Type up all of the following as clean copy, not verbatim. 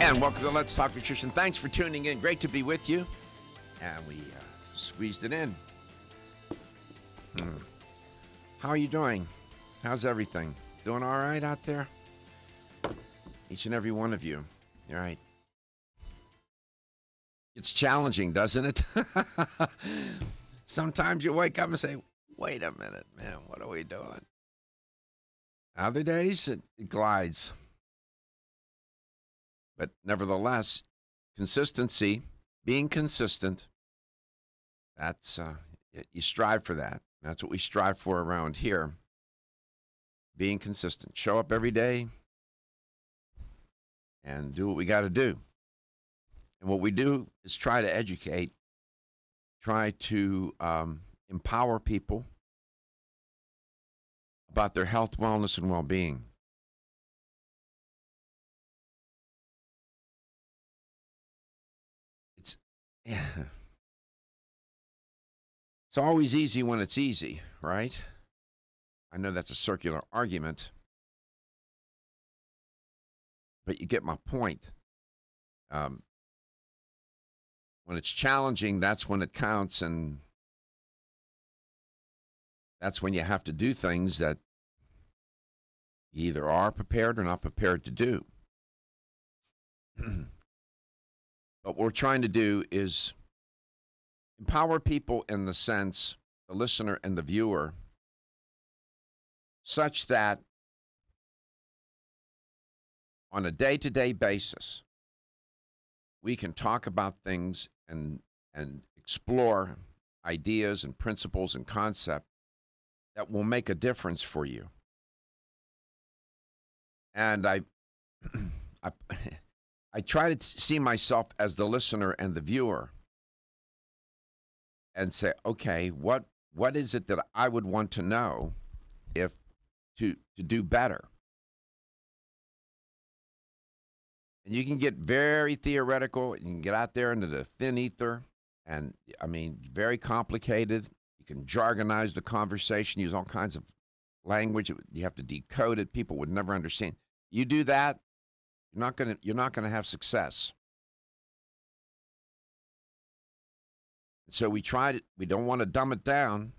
And welcome to Let's Talk Nutrition. Thanks for tuning in. Great to be with you. And we squeezed it in. How are you doing? How's everything? Doing all right out there? Each and every one of you. All right. It's challenging, doesn't it? Sometimes you wake up and say, wait a minute, man, what are we doing? Other days, it glides. But nevertheless, consistency, being consistent, that's, you strive for that. That's what we strive for around here. Being consistent. Show up every day and do what we got to do. And what we do is try to educate, try to empower people about their health, wellness, and well-being. Yeah. It's always easy when it's easy, right? I know that's a circular argument, but you get my point. When it's challenging, that's when it counts, and that's when you have to do things that you either are prepared or not prepared to do. What we're trying to do is empower people in the sense, the listener and the viewer, such that on a day-to-day basis, we can talk about things and explore ideas and principles and concepts that will make a difference for you. And I try to see myself as the listener and the viewer and say, okay, what is it that I would want to know if to do better? And you can get very theoretical. You can get out there into the thin ether, and I mean, very complicated. You can jargonize the conversation, use all kinds of language. You have to decode it. People would never understand. You do that, you're not gonna have success. So we tried it. We don't want to dumb it down.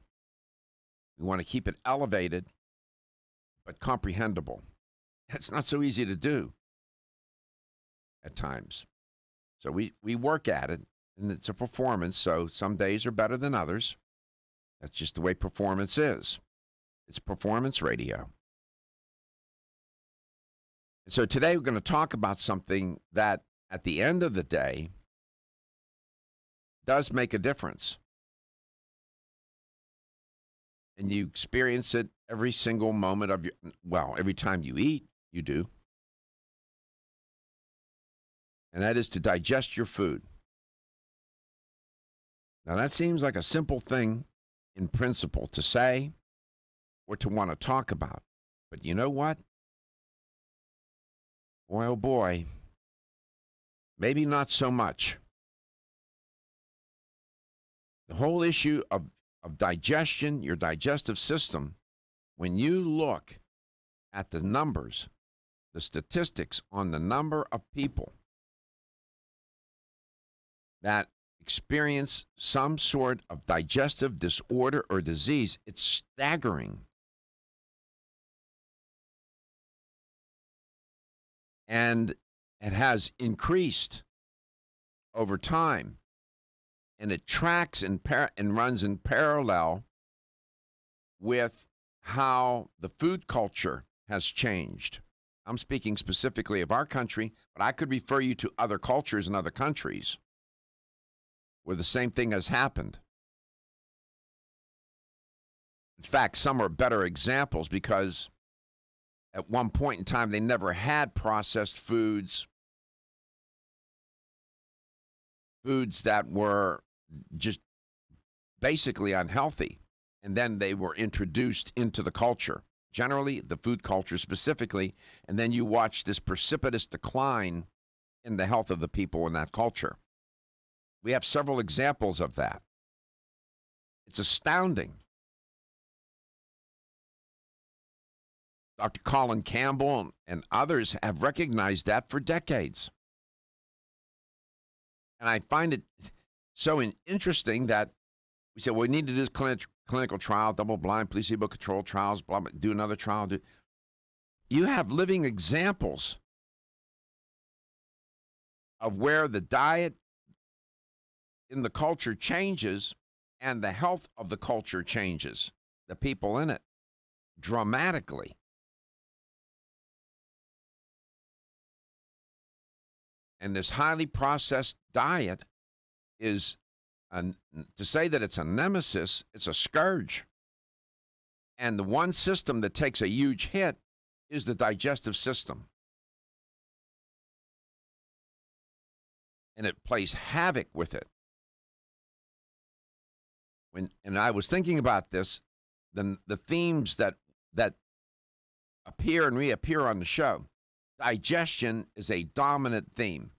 We want to keep it elevated, but comprehensible. That's not so easy to do at times. So we work at it, and it's a performance. So some days are better than others. That's just the way performance is. It's performance radio. So today we're going to talk about something that at the end of the day does make a difference. And you experience it every single moment of every time you eat, you do. And that is to digest your food. Now that seems like a simple thing in principle to say or to want to talk about. But you know what? Boy, oh boy, maybe not so much. The whole issue of digestion, your digestive system, when you look at the numbers, the statistics on the number of people that experience some sort of digestive disorder or disease, it's staggering. And it has increased over time. And it tracks and runs in parallel with how the food culture has changed. I'm speaking specifically of our country, but I could refer you to other cultures and other countries where the same thing has happened. In fact, some are better examples because at one point in time, they never had processed foods that were just basically unhealthy. And then they were introduced into the culture, generally the food culture specifically. And then you watch this precipitous decline in the health of the people in that culture. We have several examples of that. It's astounding. Dr. Colin Campbell and others have recognized that for decades. And I find it so interesting that we say, well, we need to do this clinical trial, double-blind, placebo-controlled trials, blah, blah, do another trial. You have living examples of where the diet in the culture changes and the health of the culture changes, the people in it, dramatically. And this highly processed diet is, to say that it's a nemesis, it's a scourge. And the one system that takes a huge hit is the digestive system. And it plays havoc with it. And I was thinking about this, the themes that appear and reappear on the show. Digestion is a dominant theme.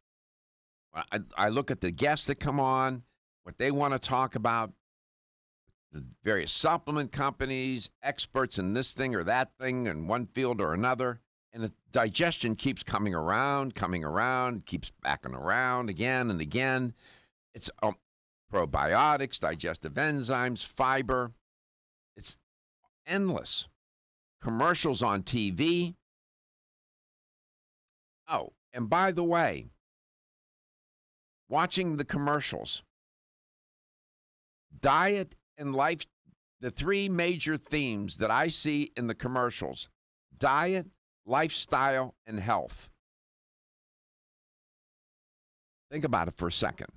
I look at the guests that come on, what they want to talk about, the various supplement companies, experts in this thing or that thing in one field or another, and the digestion keeps coming around, keeps backing around again and again. It's probiotics, digestive enzymes, fiber. It's endless. Commercials on TV. Oh, and by the way, watching the commercials, diet and life, the three major themes that I see in the commercials: diet, lifestyle, and health. Think about it for a second.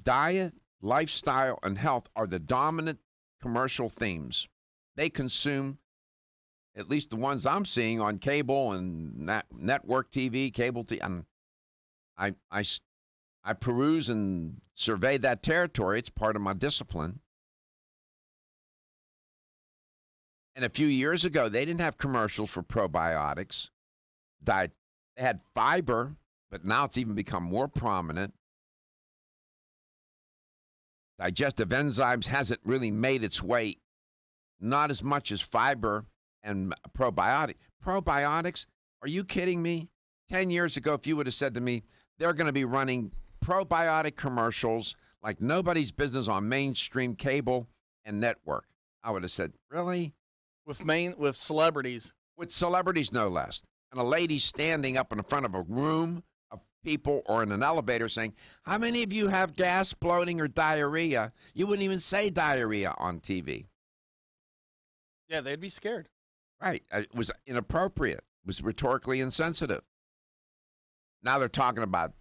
Diet, lifestyle, and health are the dominant commercial themes. They consume, at least the ones I'm seeing on cable and network TV, cable TV. I peruse and survey that territory. It's part of my discipline. And a few years ago, they didn't have commercials for probiotics. They had fiber, but now it's even become more prominent. Digestive enzymes hasn't really made its way, not as much as fiber and probiotics. Probiotics? Are you kidding me? 10 years ago, if you would have said to me, they're going to be running probiotic commercials like nobody's business on mainstream cable and network, I would have said, really? With celebrities. With celebrities, no less. And a lady standing up in front of a room of people or in an elevator saying, how many of you have gas, bloating, or diarrhea? You wouldn't even say diarrhea on TV. Yeah, they'd be scared. Right. It was inappropriate. It was rhetorically insensitive. Now they're talking about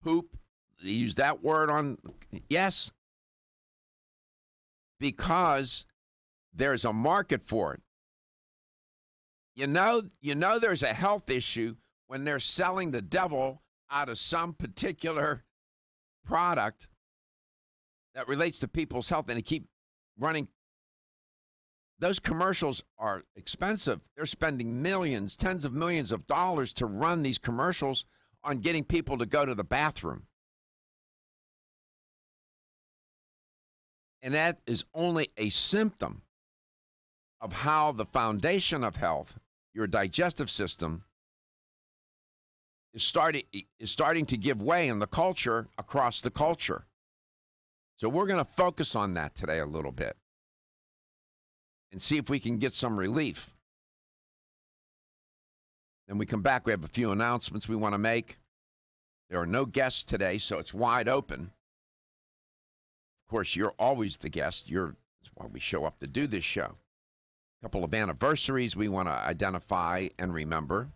poop. They use that word on, yes, because there's a market for it. You know there's a health issue when they're selling the devil out of some particular product that relates to people's health, and they keep running. Those commercials are expensive. They're spending millions, tens of millions of dollars to run these commercials on getting people to go to the bathroom. And that is only a symptom of how the foundation of health, your digestive system, is starting to give way in the culture, across the culture. So we're going to focus on that today a little bit and see if we can get some relief. Then we come back. We have a few announcements we want to make. There are no guests today, so it's wide open. Of course, you're always the guest. That's why we show up to do this show. A couple of anniversaries we want to identify and remember.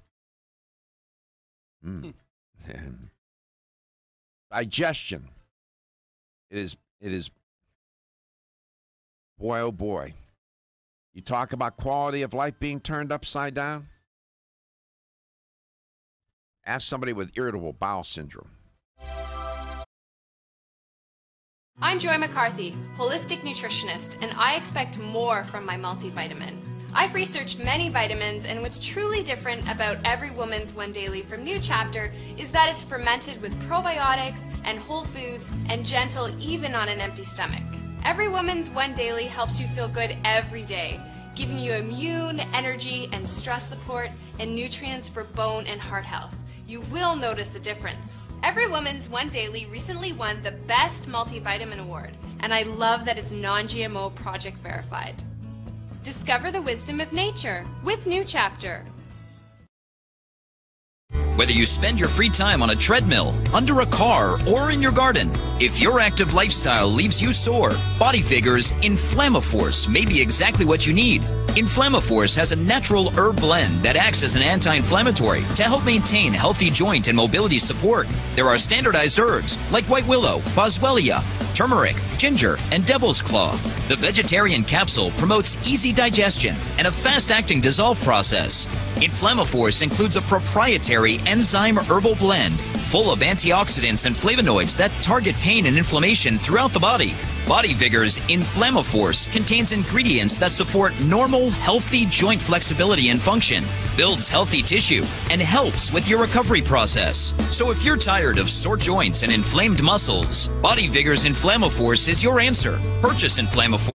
Digestion. It is, boy, oh boy. You talk about quality of life being turned upside down. Ask somebody with irritable bowel syndrome. I'm Joy McCarthy, holistic nutritionist, and I expect more from my multivitamin. I've researched many vitamins, and what's truly different about Every Woman's One Daily from New Chapter is that it's fermented with probiotics and whole foods and gentle even on an empty stomach. Every Woman's One Daily helps you feel good every day, giving you immune, energy, and stress support and nutrients for bone and heart health. You will notice a difference. Every Woman's One Daily recently won the Best Multivitamin Award, and I love that it's non-GMO project verified. Discover the wisdom of nature with New Chapter. Whether you spend your free time on a treadmill, under a car, or in your garden, if your active lifestyle leaves you sore, Body Vigor's Inflammaforce may be exactly what you need. Inflammaforce has a natural herb blend that acts as an anti-inflammatory to help maintain healthy joint and mobility support. There are standardized herbs like white willow, boswellia, turmeric, ginger, and devil's claw. The vegetarian capsule promotes easy digestion and a fast-acting dissolve process. Inflammaforce includes a proprietary enzyme herbal blend full of antioxidants and flavonoids that target pain and inflammation throughout the body. Body Vigor's Inflammaforce contains ingredients that support normal, healthy joint flexibility and function, builds healthy tissue, and helps with your recovery process. So if you're tired of sore joints and inflamed muscles, Body Vigor's Inflammaforce is your answer. Purchase Inflammaforce.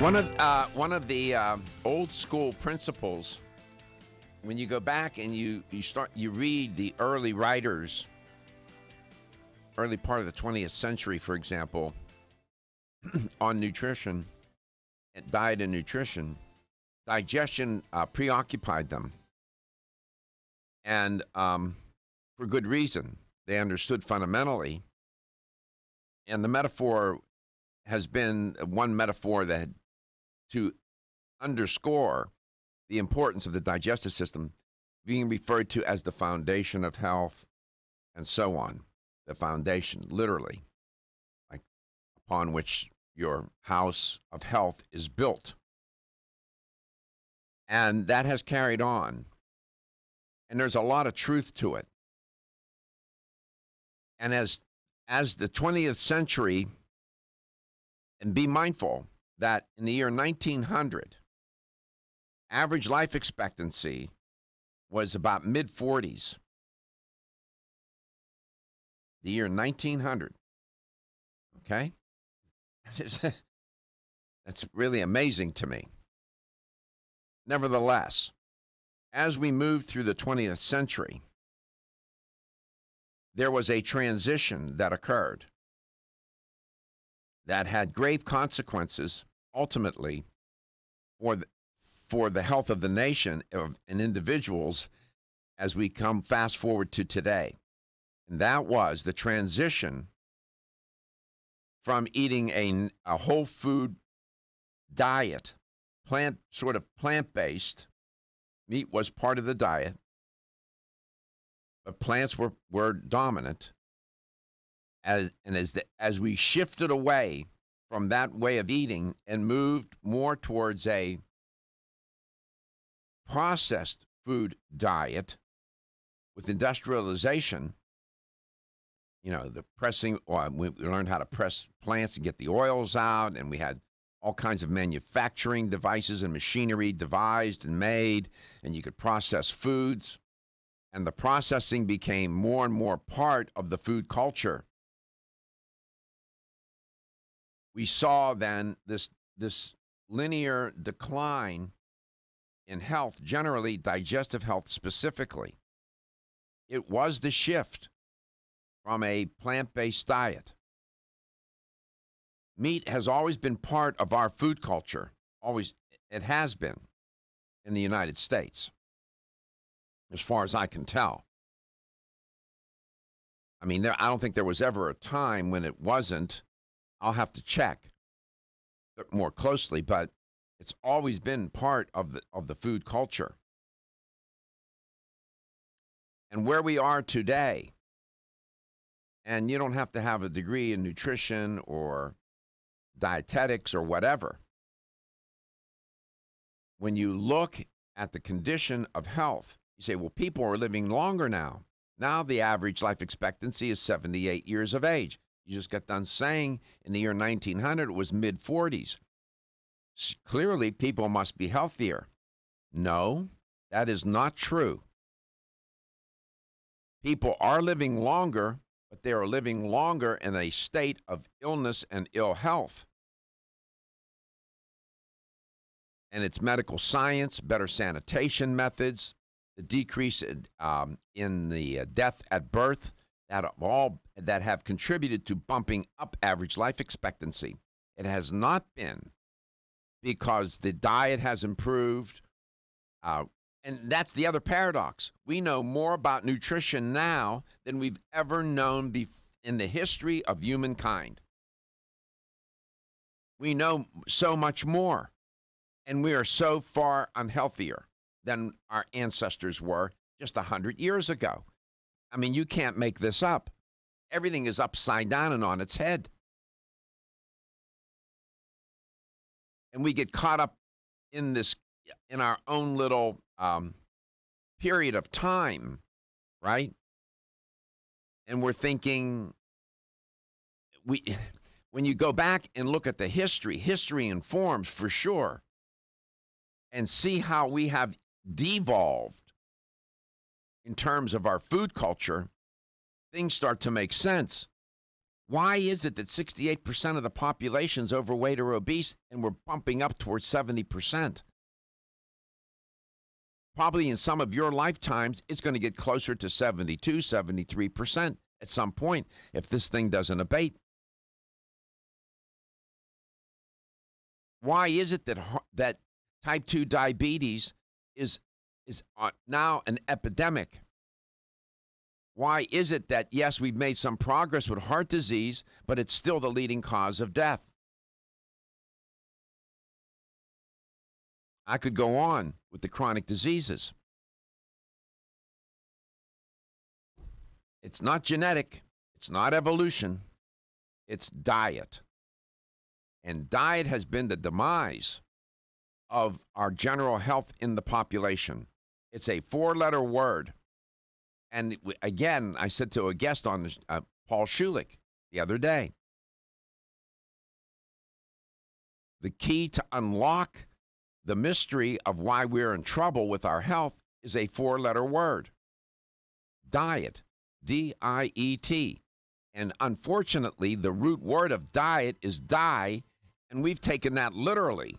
One of the old school principles, when you go back and you read the early writers, early part of the 20th century, for example, on nutrition, diet and nutrition, digestion preoccupied them, and for good reason. They understood fundamentally, and the metaphor has been one metaphor that to underscore the importance of the digestive system being referred to as the foundation of health and so on. The foundation, literally, like upon which your house of health is built. And that has carried on. And there's a lot of truth to it. And as the 20th century, and be mindful that in the year 1900, average life expectancy was about mid-40s. The year 1900. Okay? That's really amazing to me. Nevertheless, as we moved through the 20th century, there was a transition that occurred that had grave consequences, ultimately, for the health of the nation and individuals as we come fast forward to today. And that was the transition from eating a whole food diet, plant-based. Meat was part of the diet, but plants were dominant. As we shifted away from that way of eating and moved more towards a processed food diet with industrialization, we learned how to press plants and get the oils out, and we had all kinds of manufacturing devices and machinery devised and made, and you could process foods, and the processing became more and more part of the food culture. We saw then this linear decline in health, generally digestive health specifically. It was the shift from a plant-based diet. Meat has always been part of our food culture. Always, it has been in the United States, as far as I can tell. I mean, I don't think there was ever a time when it wasn't. I'll have to check more closely, but it's always been part of the food culture. And where we are today, and you don't have to have a degree in nutrition or dietetics or whatever. When you look at the condition of health, you say, well, people are living longer now. Now the average life expectancy is 78 years of age. You just got done saying in the year 1900 it was mid-40s. Clearly, people must be healthier. No, that is not true. People are living longer, but they are living longer in a state of illness and ill health. And it's medical science, better sanitation methods, the decrease in the death at birth that have contributed to bumping up average life expectancy. It has not been because the diet has improved. And that's the other paradox. We know more about nutrition now than we've ever known in the history of humankind. We know so much more, and we are so far unhealthier than our ancestors were just 100 years ago. I mean, you can't make this up. Everything is upside down and on its head. And we get caught up in our own little period of time, right? And we're thinking, when you go back and look at the history informs for sure, and see how we have devolved in terms of our food culture, things start to make sense. Why is it that 68% of the population is overweight or obese, and we're bumping up towards 70%? Probably in some of your lifetimes, it's going to get closer to 72, 73% at some point if this thing doesn't abate. Why is it that type 2 diabetes is now an epidemic? Why is it that, yes, we've made some progress with heart disease, but it's still the leading cause of death? I could go on with the chronic diseases. It's not genetic. It's not evolution. It's diet. And diet has been the demise of our general health in the population. It's a 4-letter word. And again, I said to a guest on this, Paul Schulich the other day, the key to unlock the mystery of why we're in trouble with our health is a 4-letter word: diet, D-I-E-T. And unfortunately, the root word of diet is die, and we've taken that literally.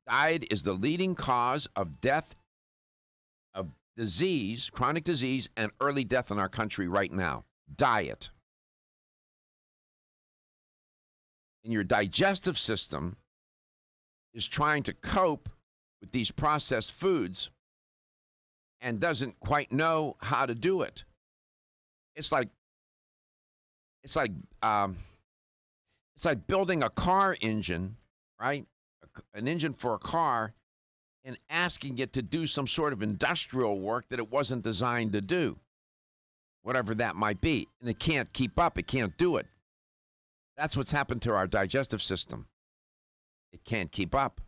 Diet is the leading cause of death, of disease, chronic disease, and early death in our country right now. Diet. And your digestive system is trying to cope with these processed foods and doesn't quite know how to do it. It's like building a car engine, right? An engine for a car, and asking it to do some sort of industrial work that it wasn't designed to do, whatever that might be. And it can't keep up. It can't do it. That's what's happened to our digestive system. It can't keep up.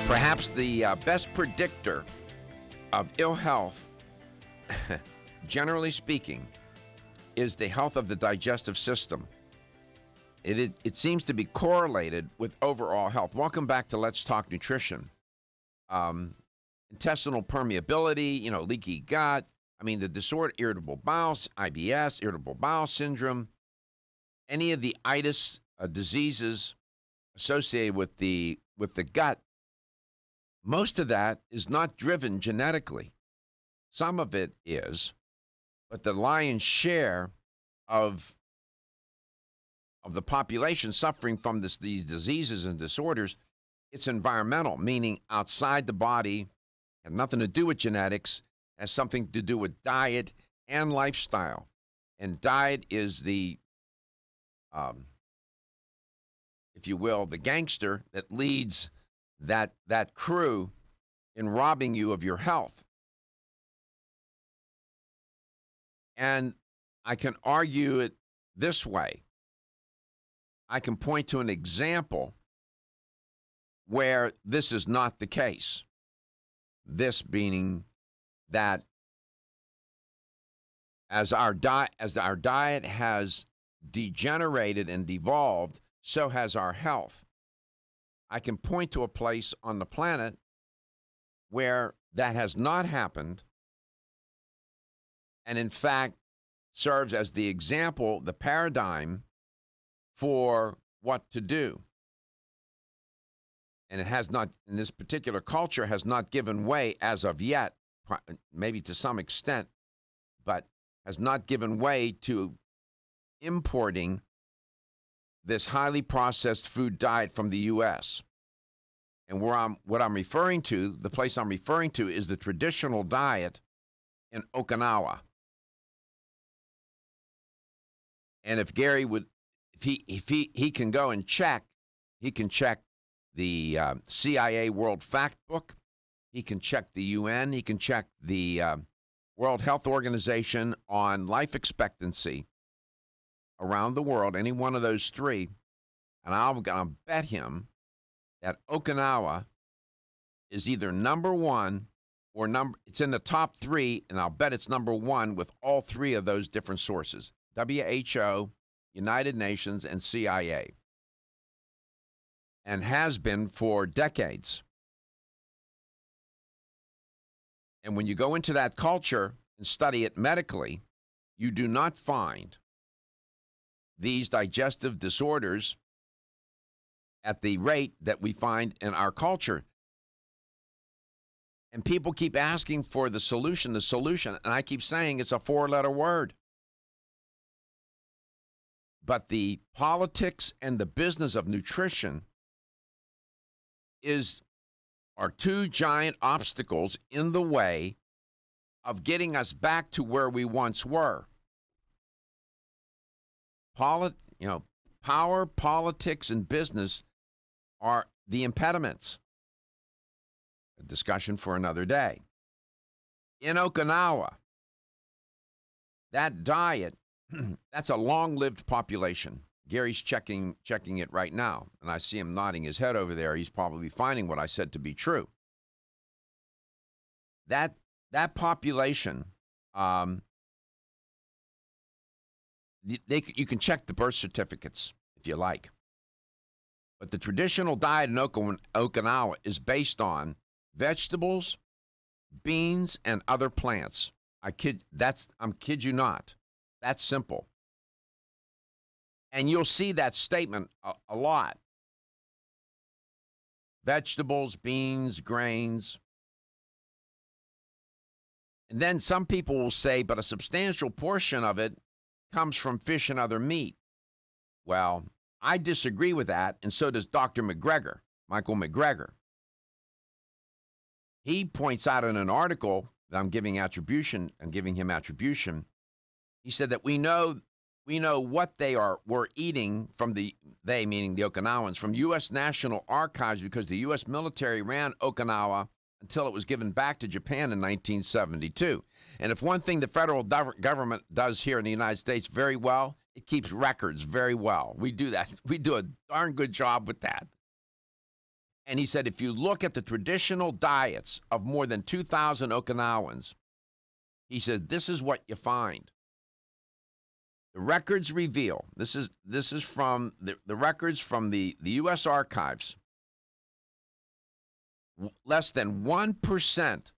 Perhaps the best predictor of ill health, generally speaking, is the health of the digestive system. It seems to be correlated with overall health. Welcome back to Let's Talk Nutrition. Intestinal permeability, leaky gut. The disorder, irritable bowel, IBS, irritable bowel syndrome, any of the itis diseases associated with the gut. Most of that is not driven genetically. Some of it is, but the lion's share of the population suffering from these diseases and disorders, it's environmental, meaning outside the body, has nothing to do with genetics, has something to do with diet and lifestyle. And diet is the, if you will, the gangster that leads that crew in robbing you of your health. And I can argue it this way. I can point to an example where this is not the case. This being that as our diet has degenerated and devolved, so has our health. I can point to a place on the planet where that has not happened, and in fact serves as the example, the paradigm for what to do. And it has not, in this particular culture, has not given way as of yet, maybe to some extent, but has not given way to importing this highly processed food diet from the U.S. And what I'm referring to, the place I'm referring to, is the traditional diet in Okinawa. And if Gary would, if he can go and check, he can check the CIA World Fact Book, he can check the UN, he can check the World Health Organization on life expectancy around the world, any one of those three, and I'm going to bet him that Okinawa is either number one or it's in the top three, and I'll bet it's number one with all three of those different sources, WHO, United Nations, and CIA, and has been for decades. And when you go into that culture and study it medically, you do not find these digestive disorders at the rate that we find in our culture. And people keep asking for the solution, and I keep saying it's a four-letter word. But the politics and the business of nutrition are two giant obstacles in the way of getting us back to where we once were. Power, politics, and business are the impediments. A discussion for another day. In Okinawa, that diet, that's a long-lived population. Gary's checking it right now, and I see him nodding his head over there. He's probably finding what I said to be true. That population, you can check the birth certificates if you like. But the traditional diet in Okinawa is based on vegetables, beans, and other plants. I kid you not. That's simple. And you'll see that statement a lot. Vegetables, beans, grains. And then some people will say, but a substantial portion of it comes from fish and other meat. Well, I disagree with that, and so does Dr. McGregor, Michael McGregor. He points out in an article that I'm giving him attribution. He said that we know what were eating from they meaning the Okinawans, from U.S. National Archives, because the U.S. military ran Okinawa until it was given back to Japan in 1972. And if one thing the federal government does here in the United States very well, it keeps records very well. We do that. We do a darn good job with that. And he said, if you look at the traditional diets of more than 2,000 Okinawans, he said, this is what you find. The records reveal, this is from the records from the U.S. Archives, less than 1%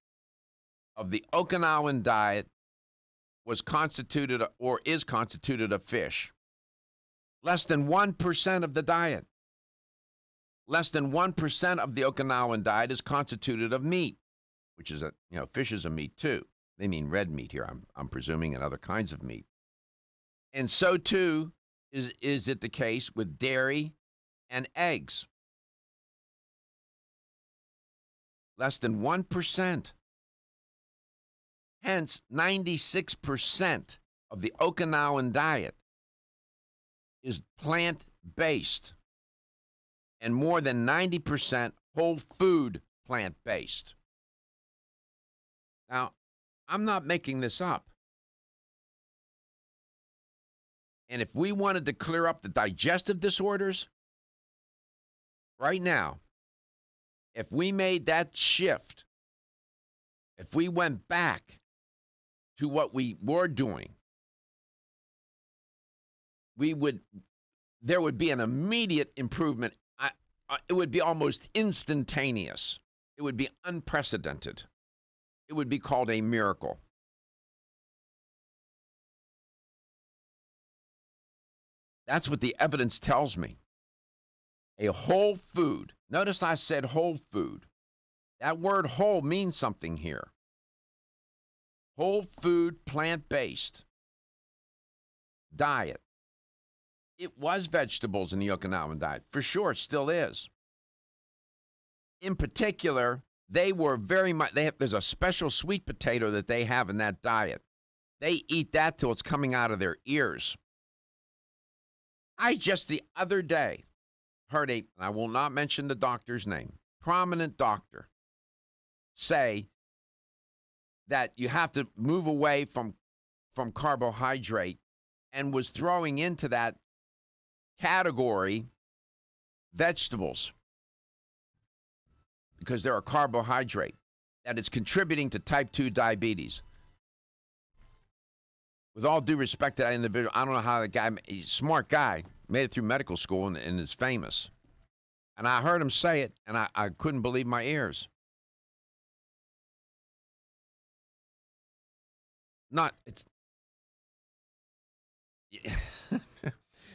of the Okinawan diet was constituted or is constituted of fish. Less than 1% of the diet. Less than 1% of the Okinawan diet is constituted of meat, which is fish is a meat too. They mean red meat here, I'm presuming, and other kinds of meat. And so too is it the case with dairy and eggs. Less than 1%. Hence, 96% of the Okinawan diet is plant-based, and more than 90% whole food plant-based. Now, I'm not making this up. And if we wanted to clear up the digestive disorders, right now, if we made that shift, if we went back to what we were doing, there would be an immediate improvement. It would be almost instantaneous. It would be unprecedented. It would be called a miracle. That's what the evidence tells me. A whole food. Notice I said whole food. That word whole means something here. Whole food, plant-based diet. It was vegetables in the Okinawan diet. For sure, it still is. In particular, they were very much, there's a special sweet potato that they have in that diet. They eat that till it's coming out of their ears. I just the other day heard and I will not mention the doctor's name, prominent doctor, say that you have to move away from carbohydrate, and was throwing into that category vegetables because they're a carbohydrate, that it's contributing to type 2 diabetes. With all due respect to that individual, I don't know how the guy, he's a smart guy, made it through medical school and is famous. And I heard him say it, and I couldn't believe my ears.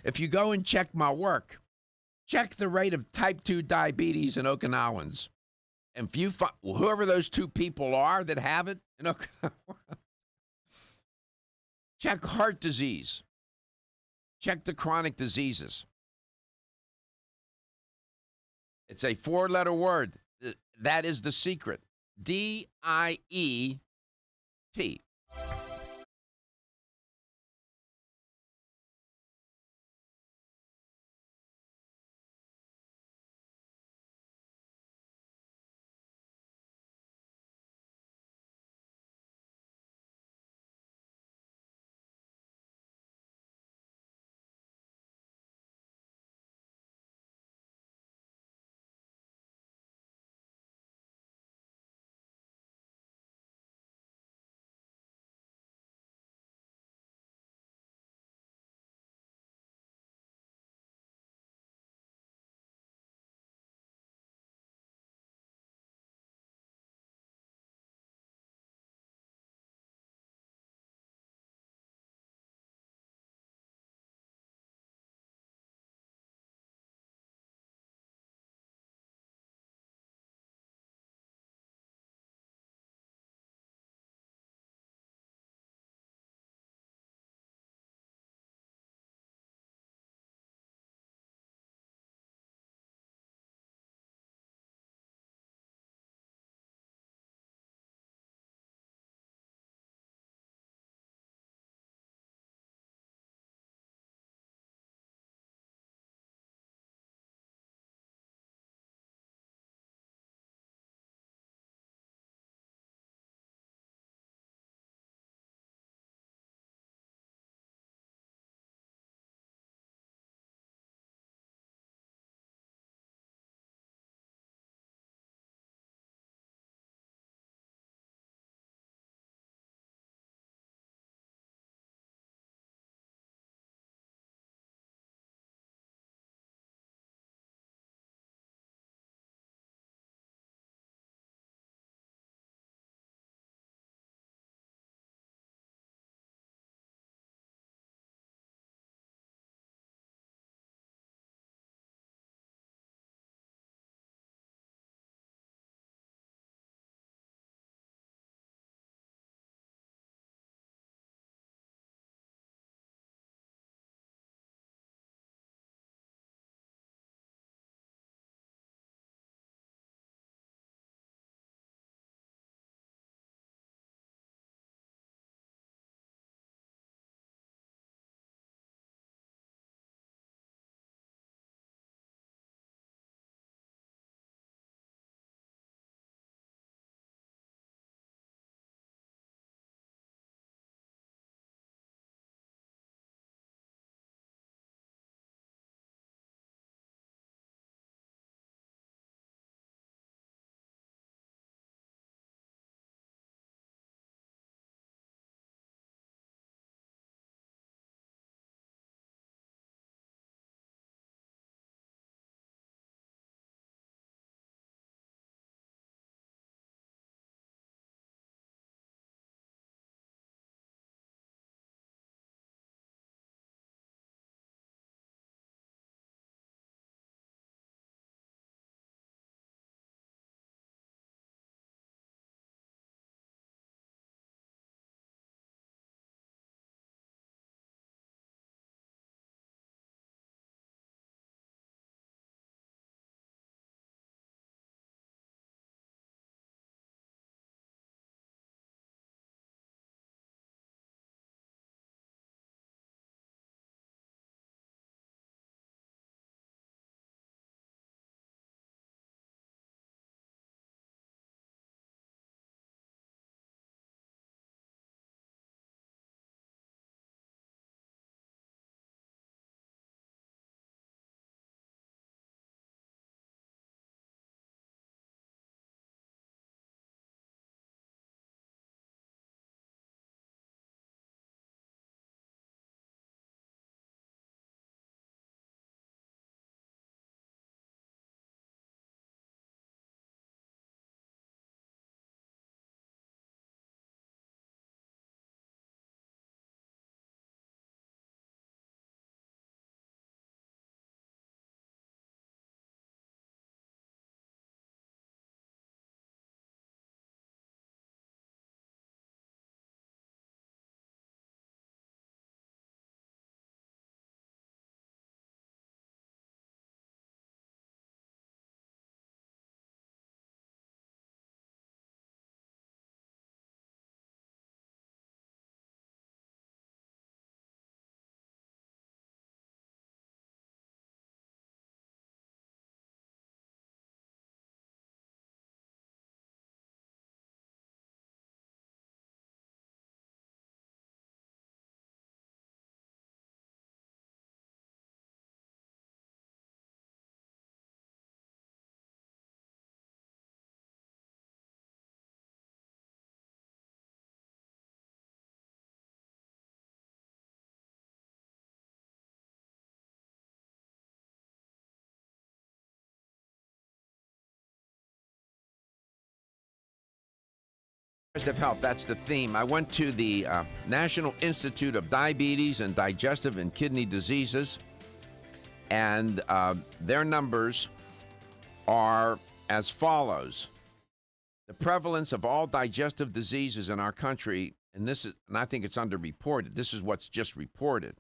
If you go and check my work, check the rate of type 2 diabetes in Okinawans. And if you find, whoever those two people are that have it in Okinawa, check heart disease. Check the chronic diseases. It's a 4-letter word. That is the secret. DIET. Digestive health, that's the theme. I went to the National Institute of Diabetes and Digestive and Kidney Diseases, and their numbers are as follows. The prevalence of all digestive diseases in our country, and I think it's underreported. This is what's just reported.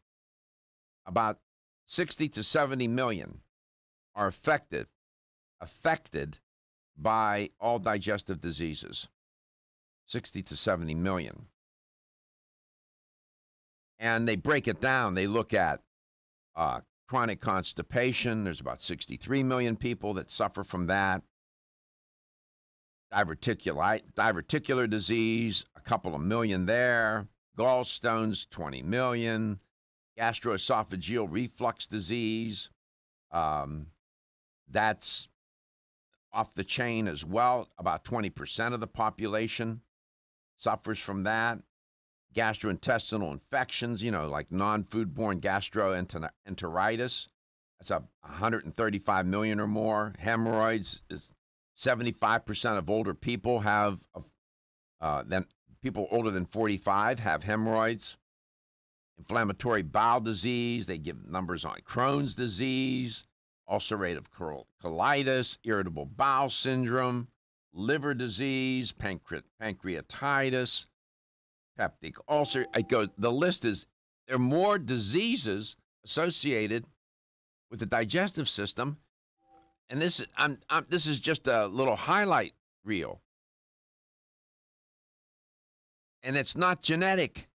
About 60 to 70 million are affected by all digestive diseases. 60 to 70 million. And they break it down. They look at chronic constipation. There's about 63 million people that suffer from that. Diverticular disease, a couple of million there. Gallstones, 20 million. Gastroesophageal reflux disease, that's off the chain as well. About 20% of the population suffers from that. Gastrointestinal infections, like non-foodborne gastroenteritis. That's 135 million or more. Hemorrhoids is 75% of older people have, people older than 45 have hemorrhoids. Inflammatory bowel disease, they give numbers on Crohn's disease, ulcerative colitis, irritable bowel syndrome, liver disease, pancreatitis, peptic ulcer. The list is, there are more diseases associated with the digestive system, and this is just a little highlight reel. And it's not genetic.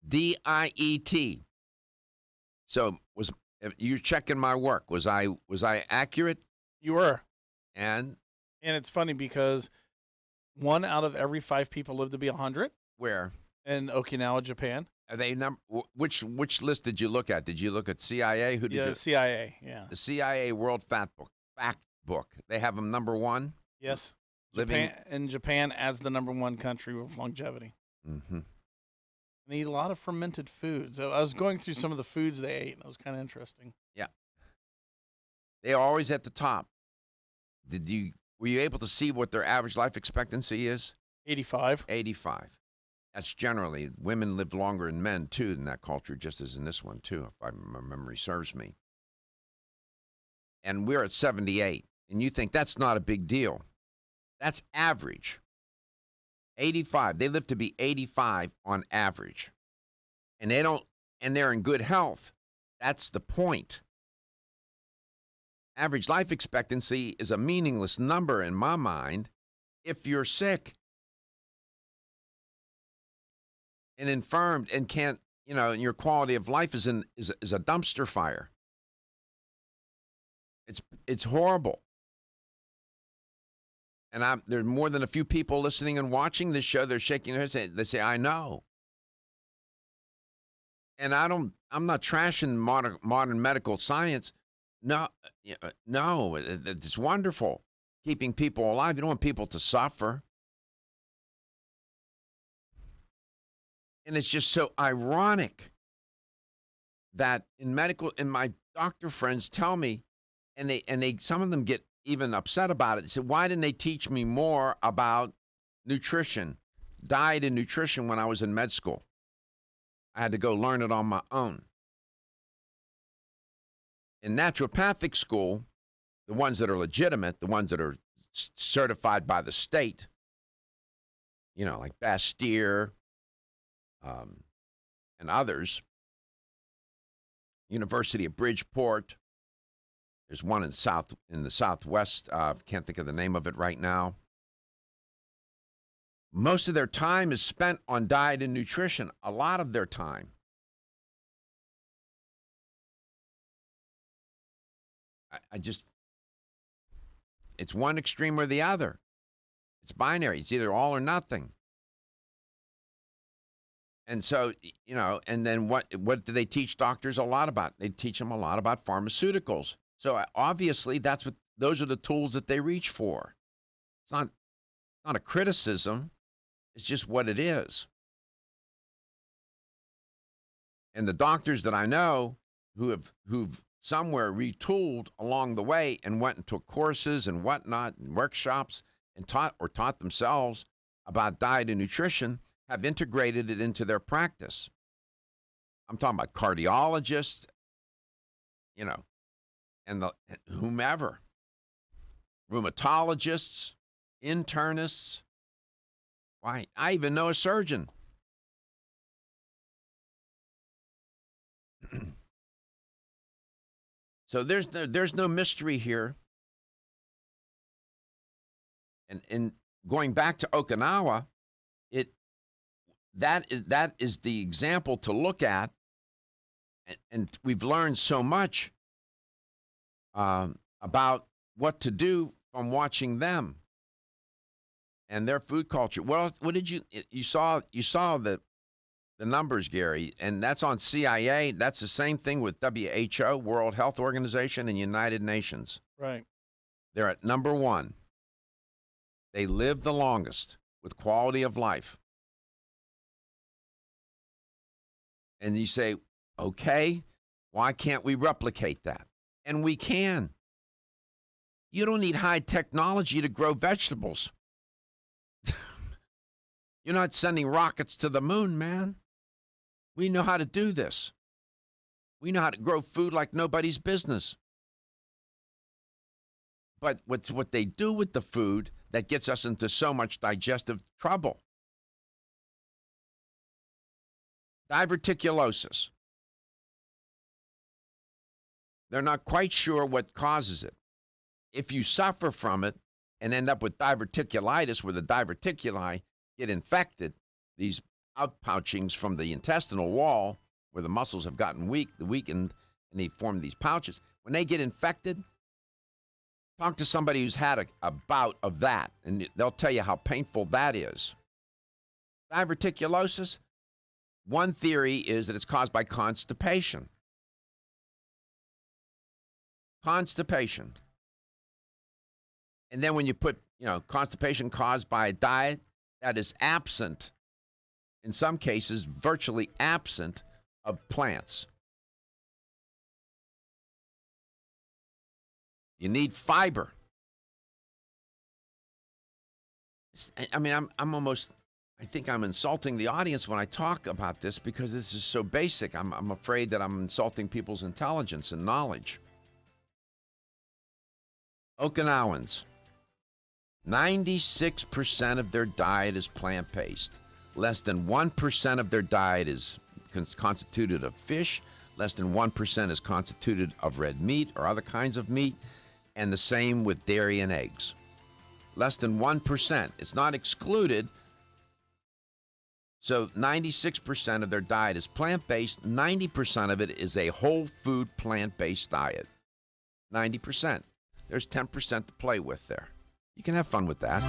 DIET. So you're checking my work. Was I accurate? You were. And it's funny because 1 out of every 5 people live to be 100. Where? In Okinawa, Japan. Are they which list did you look at? Did you look at CIA? Who did you? CIA, yeah. The CIA World Fact Book. They have them number 1? Yes. Living in Japan as the number 1 country with longevity. Mm-hmm. They eat a lot of fermented foods. So I was going through some of the foods they ate, and it was kind of interesting. Yeah. They're always at the top. Were you able to see what their average life expectancy is? 85. 85. That's generally, women live longer than men, too, in that culture, just as in this one, too, if my memory serves me. And we're at 78. And you think that's not a big deal. That's average. 85. They live to be 85 on average. And they're in good health. That's the point. Average life expectancy is a meaningless number in my mind if you're sick and infirmed and can't, and your quality of life is a dumpster fire. It's horrible. And there's more than a few people listening and watching this show. They're shaking their heads. They say, I know. And I'm not trashing modern medical science. No, it's wonderful keeping people alive. You don't want people to suffer. And it's just so ironic that in my doctor friends tell me, and they some of them get even upset about it. They said, why didn't they teach me more about nutrition, diet and nutrition when I was in med school? I had to go learn it on my own. In naturopathic school, the ones that are legitimate, the ones that are certified by the state, like Bastyr and others, University of Bridgeport. There's one in the Southwest. Can't think of the name of it right now. Most of their time is spent on diet and nutrition. A lot of their time. It's one extreme or the other. It's binary. It's either all or nothing. And so, and then what do they teach doctors a lot about? They teach them a lot about pharmaceuticals. So obviously those are the tools that they reach for. It's not a criticism. It's just what it is. And the doctors that I know who've somewhere retooled along the way and went and took courses and whatnot and workshops and taught themselves about diet and nutrition have integrated it into their practice. I'm talking about cardiologists, you know, and whomever, rheumatologists, internists. Why, I even know a surgeon. So there's no mystery here. And going back to Okinawa, that is the example to look at, and we've learned so much about what to do from watching them and their food culture. Well, what did you saw the numbers, Gary, and that's on CIA. That's the same thing with WHO, World Health Organization, and United Nations. Right. They're at number 1. They live the longest with quality of life. And you say, okay, why can't we replicate that? And we can. You don't need high technology to grow vegetables. You're not sending rockets to the moon, man. We know how to do this. We know how to grow food like nobody's business. But what they do with the food that gets us into so much digestive trouble. Diverticulosis. They're not quite sure what causes it. If you suffer from it and end up with diverticulitis, where the diverticuli get infected, these outpouchings from the intestinal wall, where the muscles have gotten weakened, and they form these pouches. When they get infected, talk to somebody who's had a bout of that, and they'll tell you how painful that is. Diverticulosis, one theory is that it's caused by constipation. Constipation. And then when you put, constipation caused by a diet that is absent, in some cases, virtually absent of plants. You need fiber. I mean, I think I'm insulting the audience when I talk about this because this is so basic. I'm afraid that I'm insulting people's intelligence and knowledge. Okinawans, 96% of their diet is plant-based. Less than 1% of their diet is constituted of fish. Less than 1% is constituted of red meat or other kinds of meat. And the same with dairy and eggs. Less than 1%. It's not excluded. So 96% of their diet is plant-based. 90% of it is a whole food plant-based diet. 90%. There's 10% to play with there. You can have fun with that.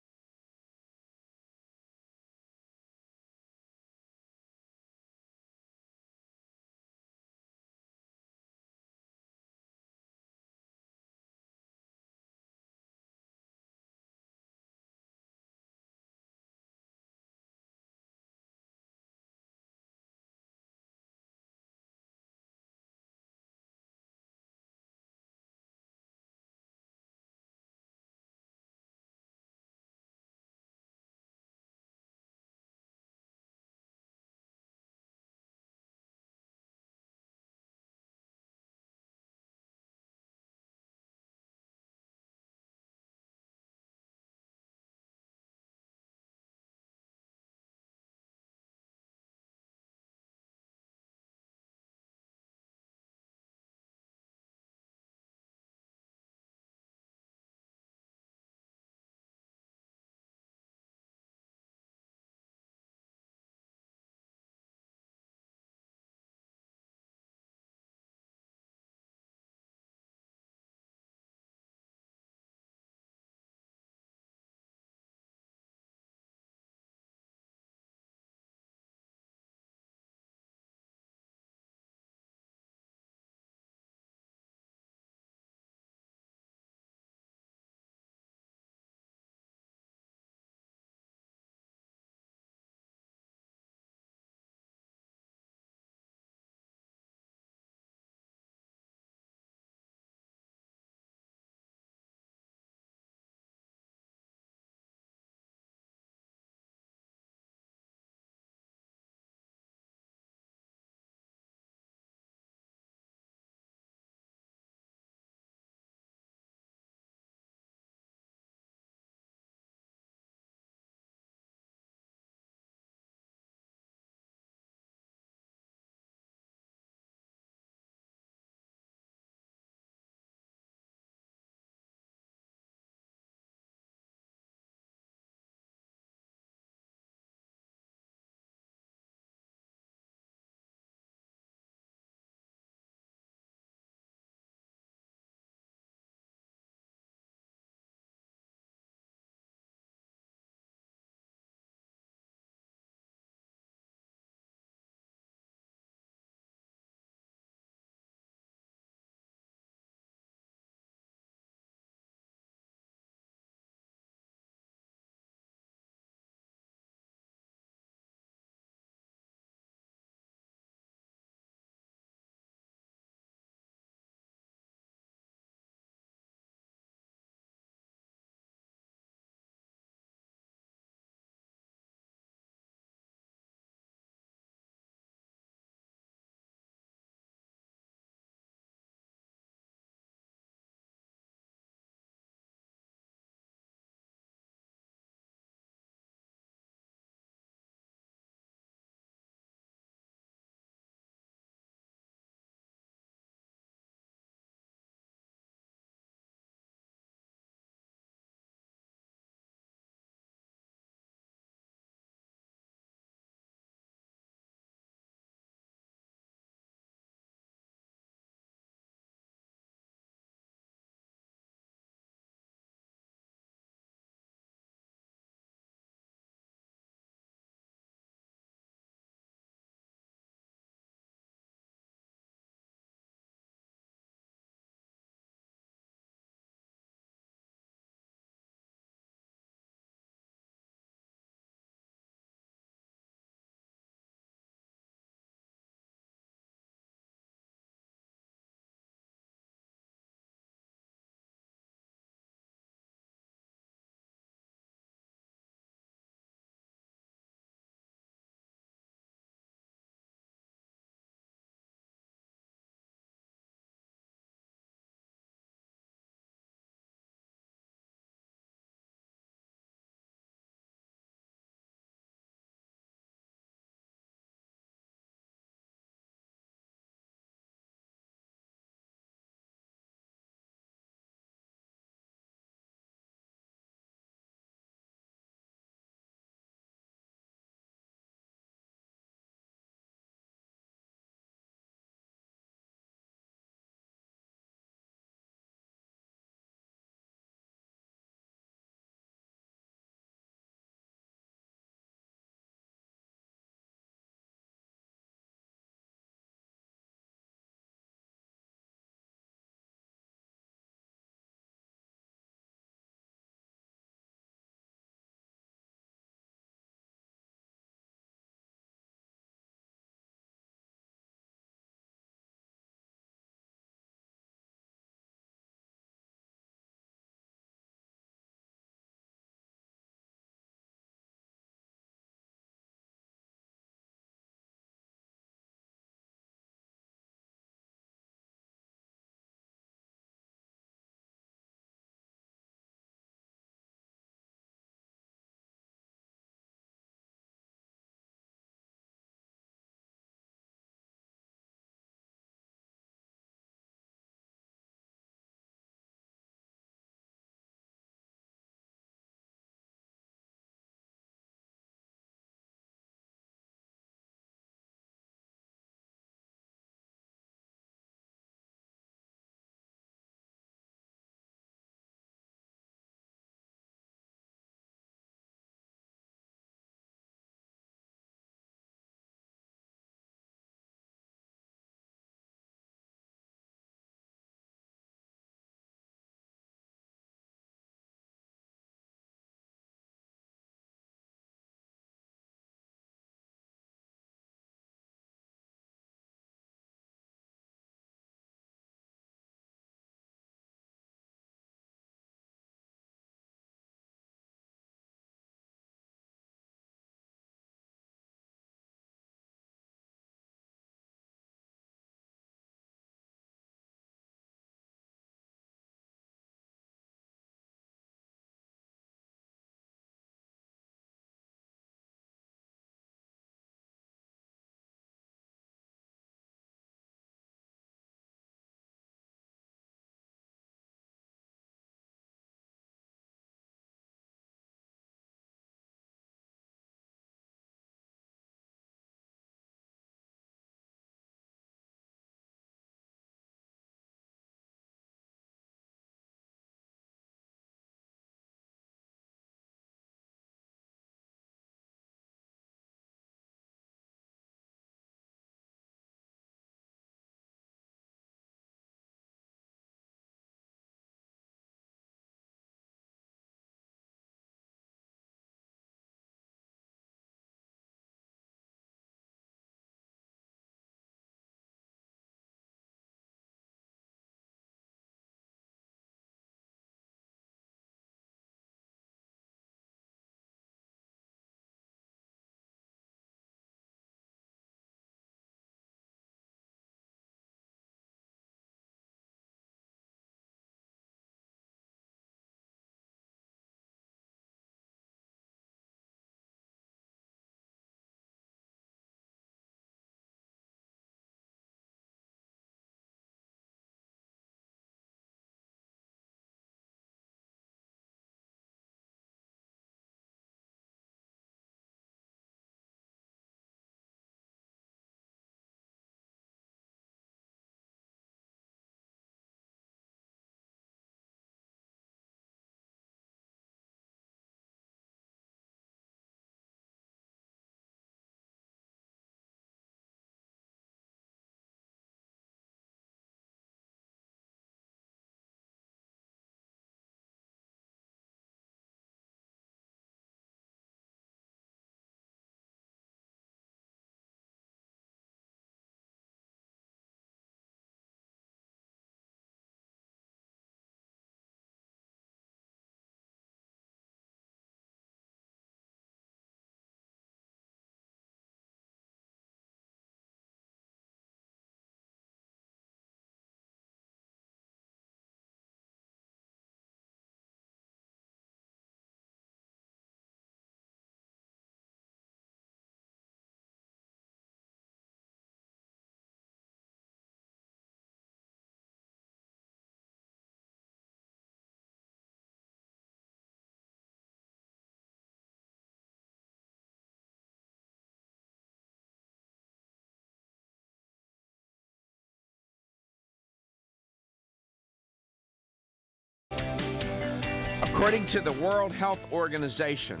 According to the World Health Organization,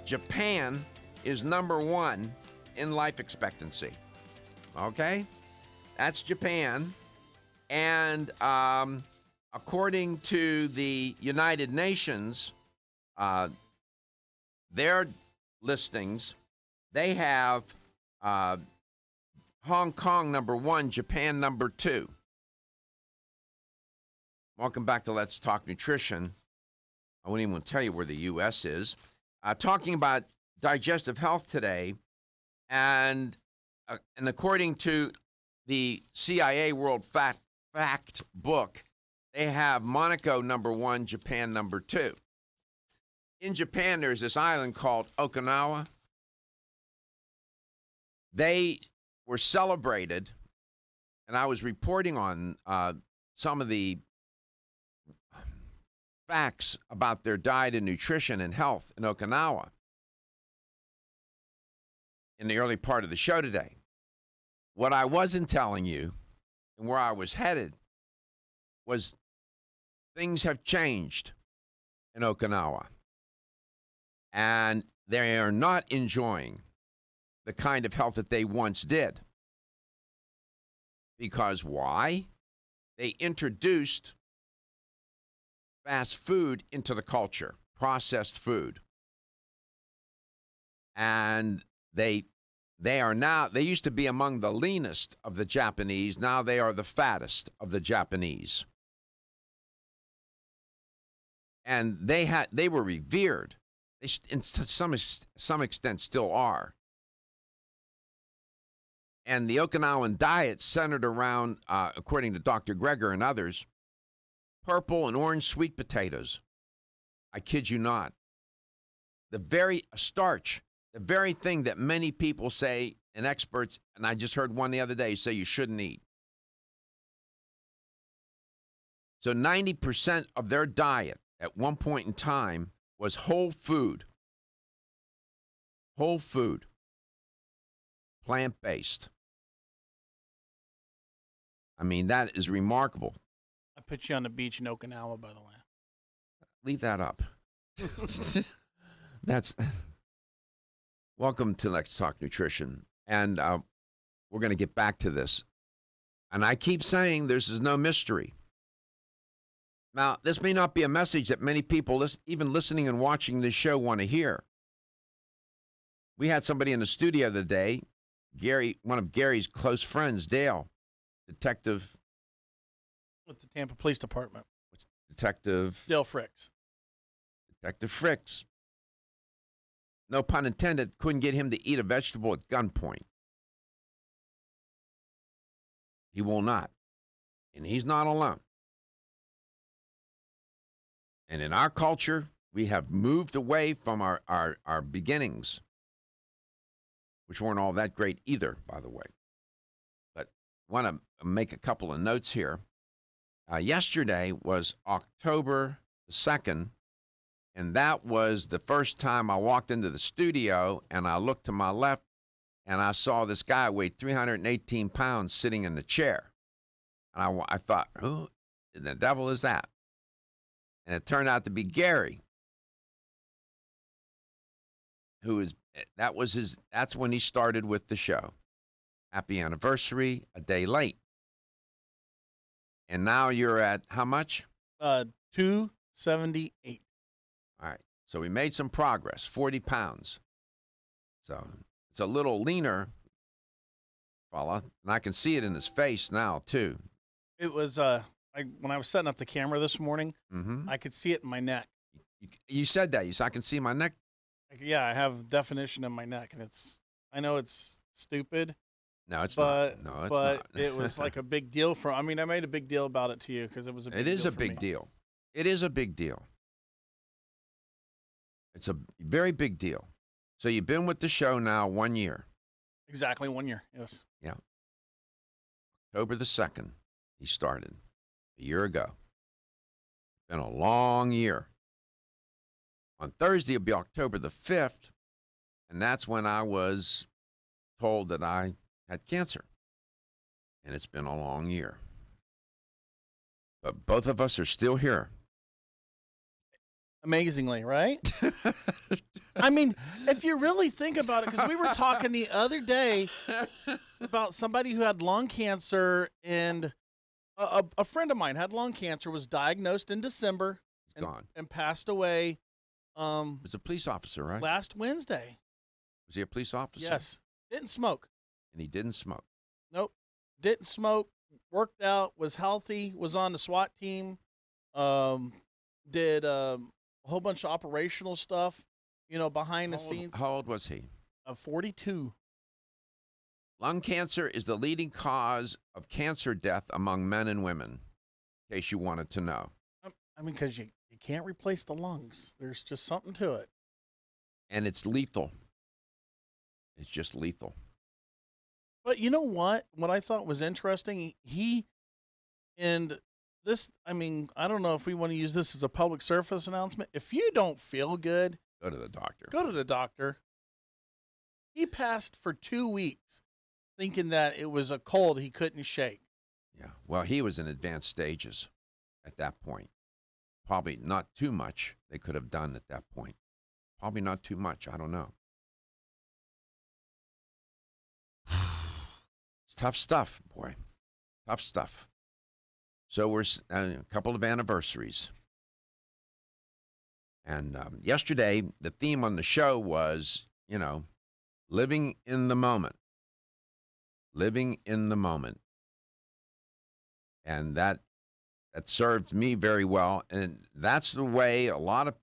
Japan is #1 in life expectancy. Okay? That's Japan. And according to the United Nations, their listings, they have Hong Kong #1, Japan #2. Welcome back to Let's Talk Nutrition. I wouldn't even tell you where the U.S. is. Talking about digestive health today, and according to the CIA World Fact book, they have Monaco #1, Japan #2. In Japan, there's this island called Okinawa. They were celebrated, and I was reporting on some of the facts about their diet and nutrition and health in Okinawa in the early part of the show today. What I wasn't telling you and where I was headed was things have changed in Okinawa, and they are not enjoying the kind of health that they once did. Because why? They introduced fast food into the culture, processed food. And they used to be among the leanest of the Japanese. Now they are the fattest of the Japanese. And they were revered. They, to some extent, still are. And the Okinawan diet centered around, according to Dr. Greger and others, purple and orange sweet potatoes. I kid you not. Starch, the very thing that many people say, and experts, and I just heard one the other day say you shouldn't eat. So 90% of their diet at one point in time was whole food. Whole food. Plant-based. I mean, that is remarkable. I put you on the beach in Okinawa, by the way. Leave that up. That's welcome to Let's Talk Nutrition. And we're going to get back to this. And I keep saying this is no mystery. Now, this may not be a message that many people, even listening and watching this show, want to hear. We had somebody in the studio today, Gary, one of Gary's close friends, Dale, detective. With the Tampa Police Department. Detective. Dale Fricks. Detective Fricks. No pun intended, couldn't get him to eat a vegetable at gunpoint. He will not. And he's not alone. And in our culture, we have moved away from our beginnings, which weren't all that great either, by the way. But I want to make a couple of notes here. Yesterday was October the 2nd, and that was the first time I walked into the studio, and I looked to my left, and I saw this guy weighed 318 pounds sitting in the chair. And I thought, who the devil is that? And it turned out to be Gary, that's when he started with the show. Happy anniversary, a day late. And now you're at how much? 278. All right. So we made some progress, 40 pounds. So it's a little leaner, fella. And I can see it in his face now, too. It was, when I was setting up the camera this morning, I could see it in my neck. You said that. You said, I can see my neck. Yeah, I have definition in my neck, and I know it's stupid. No, it's not. No, it's not. But it was like a big deal I made a big deal about it to you because it was a big deal. It is a big deal. It is a big deal. It's a very big deal. So you've been with the show now 1 year. Exactly 1 year, yes. Yeah. October the 2nd, he started a year ago. Been a long year. On Thursday, it'll be October the 5th, and that's when I was told that I had cancer. And it's been a long year. But both of us are still here. amazingly, right? I mean, if you really think about it, because we were talking the other day about somebody who had lung cancer, and a friend of mine had lung cancer, was diagnosed in December and passed away. He was a police officer, right? Last Wednesday. Was he a police officer? Yes. Didn't smoke. And he didn't smoke. Nope. Didn't smoke. Worked out. Was healthy. Was on the SWAT team. Did a whole bunch of operational stuff, behind the scenes. How old was he? 42. Lung cancer is the leading cause of cancer death among men and women, in case you wanted to know. I mean, because you can't replace the lungs. There's just something to it. And it's lethal. It's just lethal. But you know what? What I thought was interesting, and this, I mean, I don't know if we want to use this as a public service announcement. If you don't feel good, go to the doctor. Go to the doctor. He passed for 2 weeks thinking that it was a cold he couldn't shake. Yeah. Well, he was in advanced stages at that point. Probably not too much they could have done at that point. Probably not too much. I don't know. It's tough stuff, boy. Tough stuff. So we're a couple of anniversaries. And yesterday, the theme on the show was, living in the moment. Living in the moment. And that served me very well. And that's the way a lot of,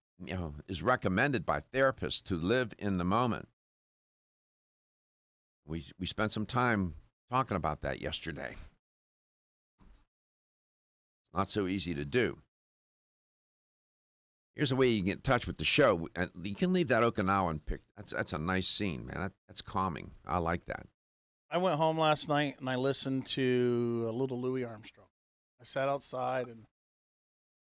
is recommended by therapists, to live in the moment. We spent some time talking about that yesterday. It's not so easy to do. Here's a way you can get in touch with the show. You can leave that Okinawan pic. That's a nice scene, man. That's calming. I like that. I went home last night and I listened to a little Louis Armstrong. I sat outside and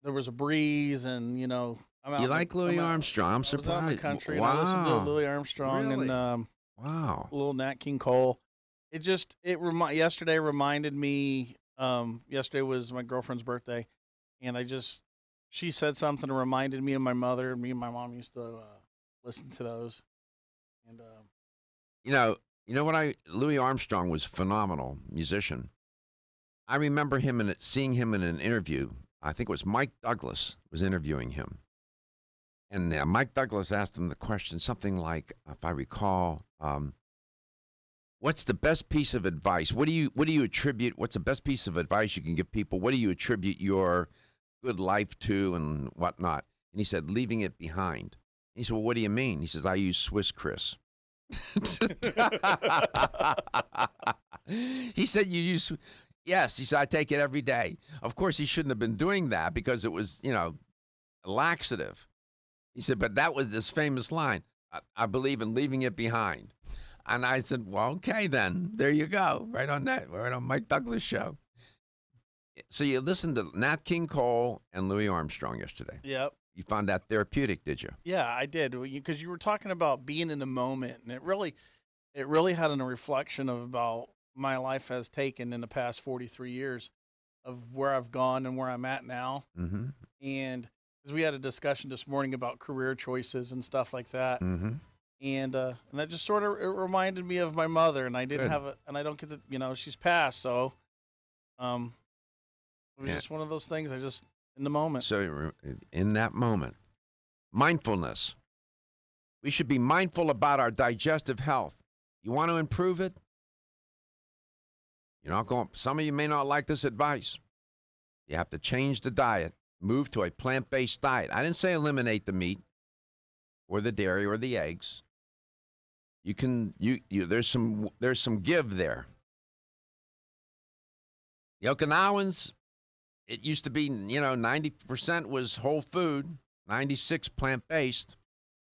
there was a breeze, and I'm out. You like Louis Armstrong? I'm surprised. I was out in the country. Wow. And I listened to Louis Armstrong, really? And wow, a little Nat King Cole. Yesterday reminded me. Yesterday was my girlfriend's birthday, and she said something that reminded me of my mother. Me and my mom used to listen to those. And Louis Armstrong was a phenomenal musician. I remember seeing him in an interview. I think it was Mike Douglas was interviewing him. And Mike Douglas asked him the question, something like, if I recall, what's the best piece of advice? What do you attribute? What's the best piece of advice you can give people? What do you attribute your good life to and whatnot? And he said, leaving it behind. And he said, well, what do you mean? He says, I use Swiss Chris. He said, you use, yes. He said, I take it every day. Of course, he shouldn't have been doing that because it was, laxative. He said, but that was this famous line, I believe in leaving it behind. And I said, well, okay, then. There you go. Right on Mike Douglas' show. So you listened to Nat King Cole and Louis Armstrong yesterday. Yep. You found that therapeutic, did you? Yeah, I did. Because you were talking about being in the moment, and it really had a reflection of about my life has taken in the past 43 years of where I've gone and where I'm at now. Mm-hmm. And because we had a discussion this morning about career choices and stuff like that. Mm-hmm. And that just sort of reminded me of my mother, and I didn't Good. have and I don't get she's passed, so it was just one of those things. I just in the moment. So in that moment, mindfulness. We should be mindful about our digestive health. You want to improve it? Some of you may not like this advice. You have to change the diet, move to a plant-based diet. I didn't say eliminate the meat or the dairy or the eggs. You can there's some give there. The Okinawans, it used to be 90% was whole food, 96 plant-based,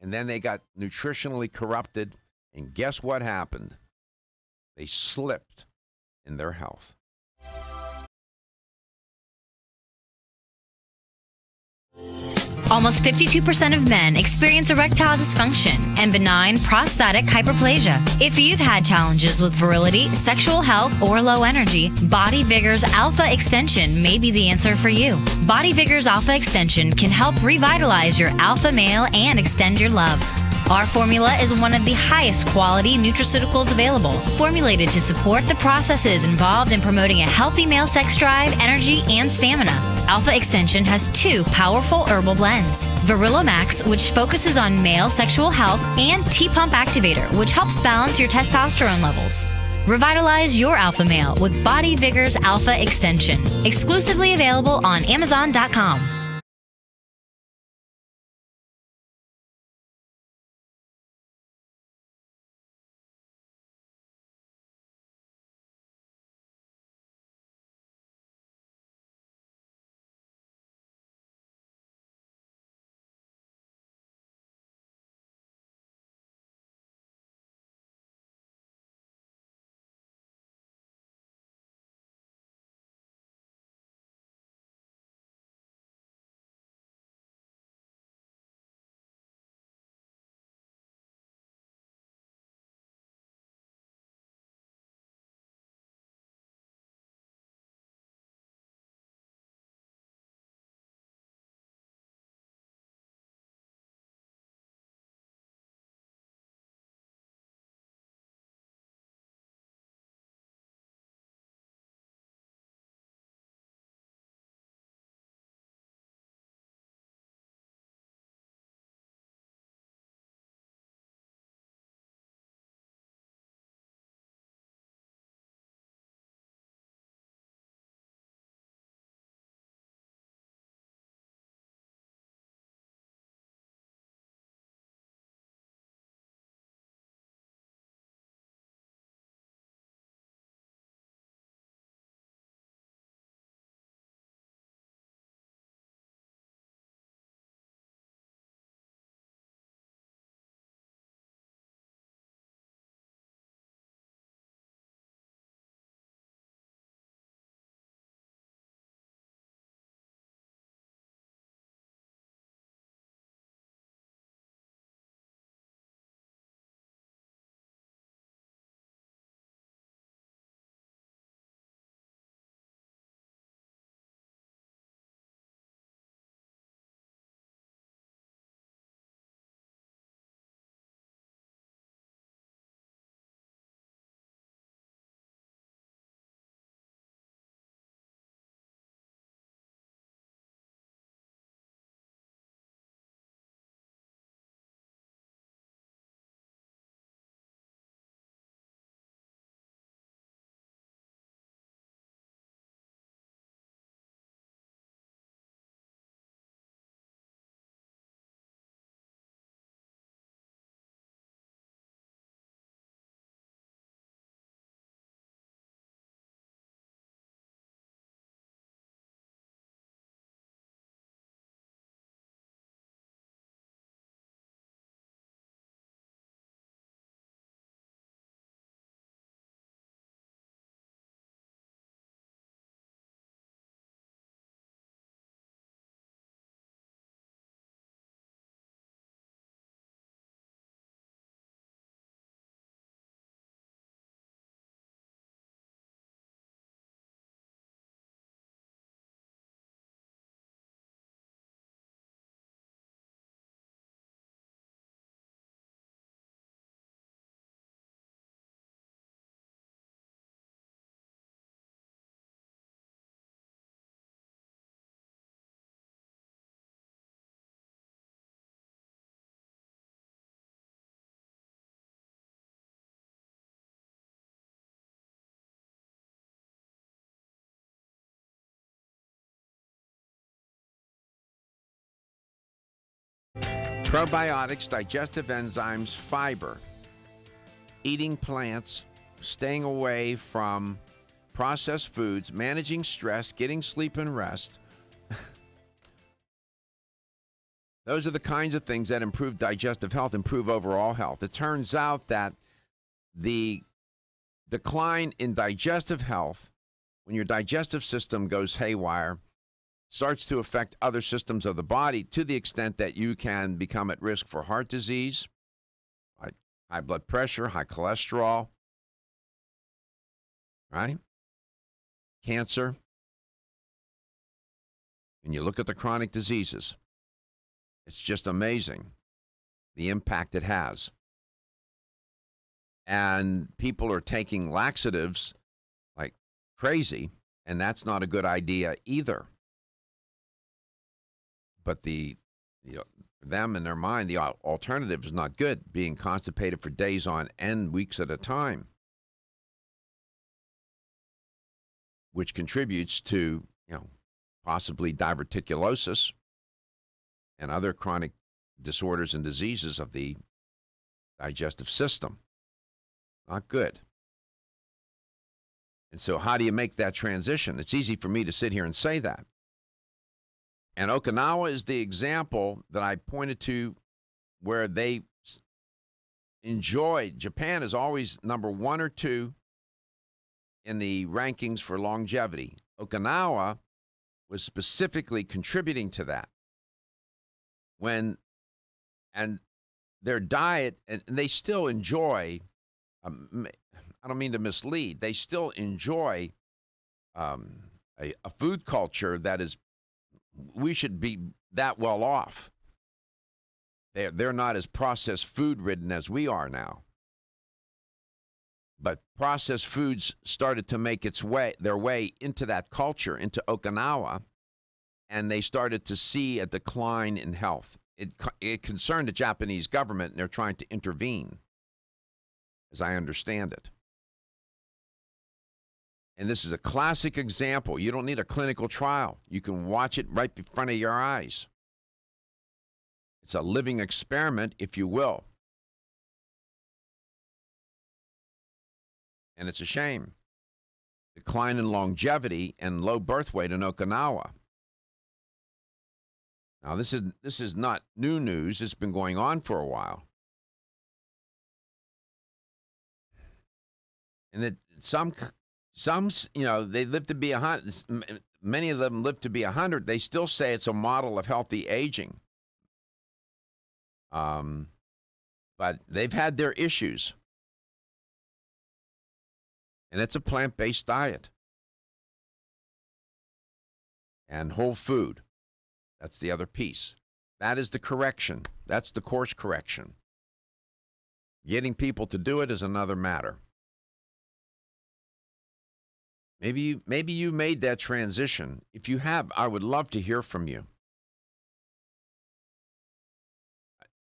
and then they got nutritionally corrupted, and guess what happened? They slipped in their health. Almost 52% of men experience erectile dysfunction and benign prostatic hyperplasia. If you've had challenges with virility, sexual health, or low energy, Body Vigor's Alpha Extension may be the answer for you. Body Vigor's Alpha Extension can help revitalize your alpha male and extend your love. Our formula is one of the highest quality nutraceuticals available, formulated to support the processes involved in promoting a healthy male sex drive, energy, and stamina. Alpha Extension has 2 powerful herbal blends, Virilomax, which focuses on male sexual health, and T-Pump Activator, which helps balance your testosterone levels. Revitalize your alpha male with Body Vigor's Alpha Extension, exclusively available on Amazon.com. Probiotics, digestive enzymes, fiber, eating plants, staying away from processed foods, managing stress, getting sleep and rest. Those are the kinds of things that improve digestive health, improve overall health. It turns out that the decline in digestive health, when your digestive system goes haywire, starts to affect other systems of the body to the extent that you can become at risk for heart disease, like high blood pressure, high cholesterol, right? Cancer. When you look at the chronic diseases, it's just amazing the impact it has. And people are taking laxatives like crazy, and that's not a good idea either. But them in their mind, the alternative is not good, being constipated for days on end, weeks at a time, which contributes to, possibly diverticulosis and other chronic disorders and diseases of the digestive system. Not good. And so how do you make that transition? It's easy for me to sit here and say that. And Okinawa is the example that I pointed to where they enjoyed. Japan is always number 1 or 2 in the rankings for longevity. Okinawa was specifically contributing to that. And their diet, and they still enjoy, I don't mean to mislead, they still enjoy a food culture that is, we should be that well off. They're not as processed food ridden as we are now. But processed foods started to make their way into that culture, into Okinawa, and they started to see a decline in health. It concerned the Japanese government, and they're trying to intervene, as I understand it. And this is a classic example. You don't need a clinical trial. You can watch it right in front of your eyes. It's a living experiment, if you will. And it's a shame. Decline in longevity and low birth weight in Okinawa. Now, this is not new news. It's been going on for a while. And some, they live to be 100. Many of them live to be 100. They still say it's a model of healthy aging. But they've had their issues. And it's a plant-based diet. And whole food. That's the other piece. That is the correction. That's the course correction. Getting people to do it is another matter. Maybe you made that transition. If you have, I would love to hear from you.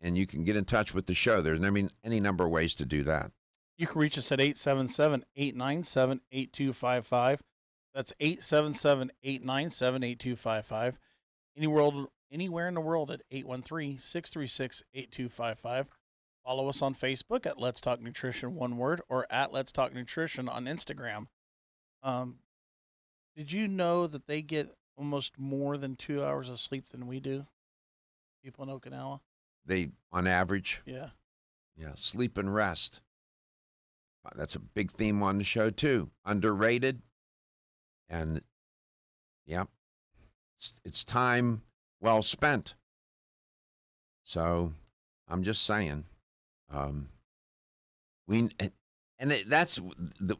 And you can get in touch with the show. There's any number of ways to do that. You can reach us at 877-897-8255. That's 877-897-8255. Anywhere in the world at 813-636-8255. Follow us on Facebook at Let's Talk Nutrition, one word, or at Let's Talk Nutrition on Instagram. Did you know that they get almost more than 2 hours of sleep than we do? People in Okinawa? They, on average? Yeah. Yeah, sleep and rest. That's a big theme on the show, too. Underrated. And, yeah, it's time well spent. So, I'm just saying. That's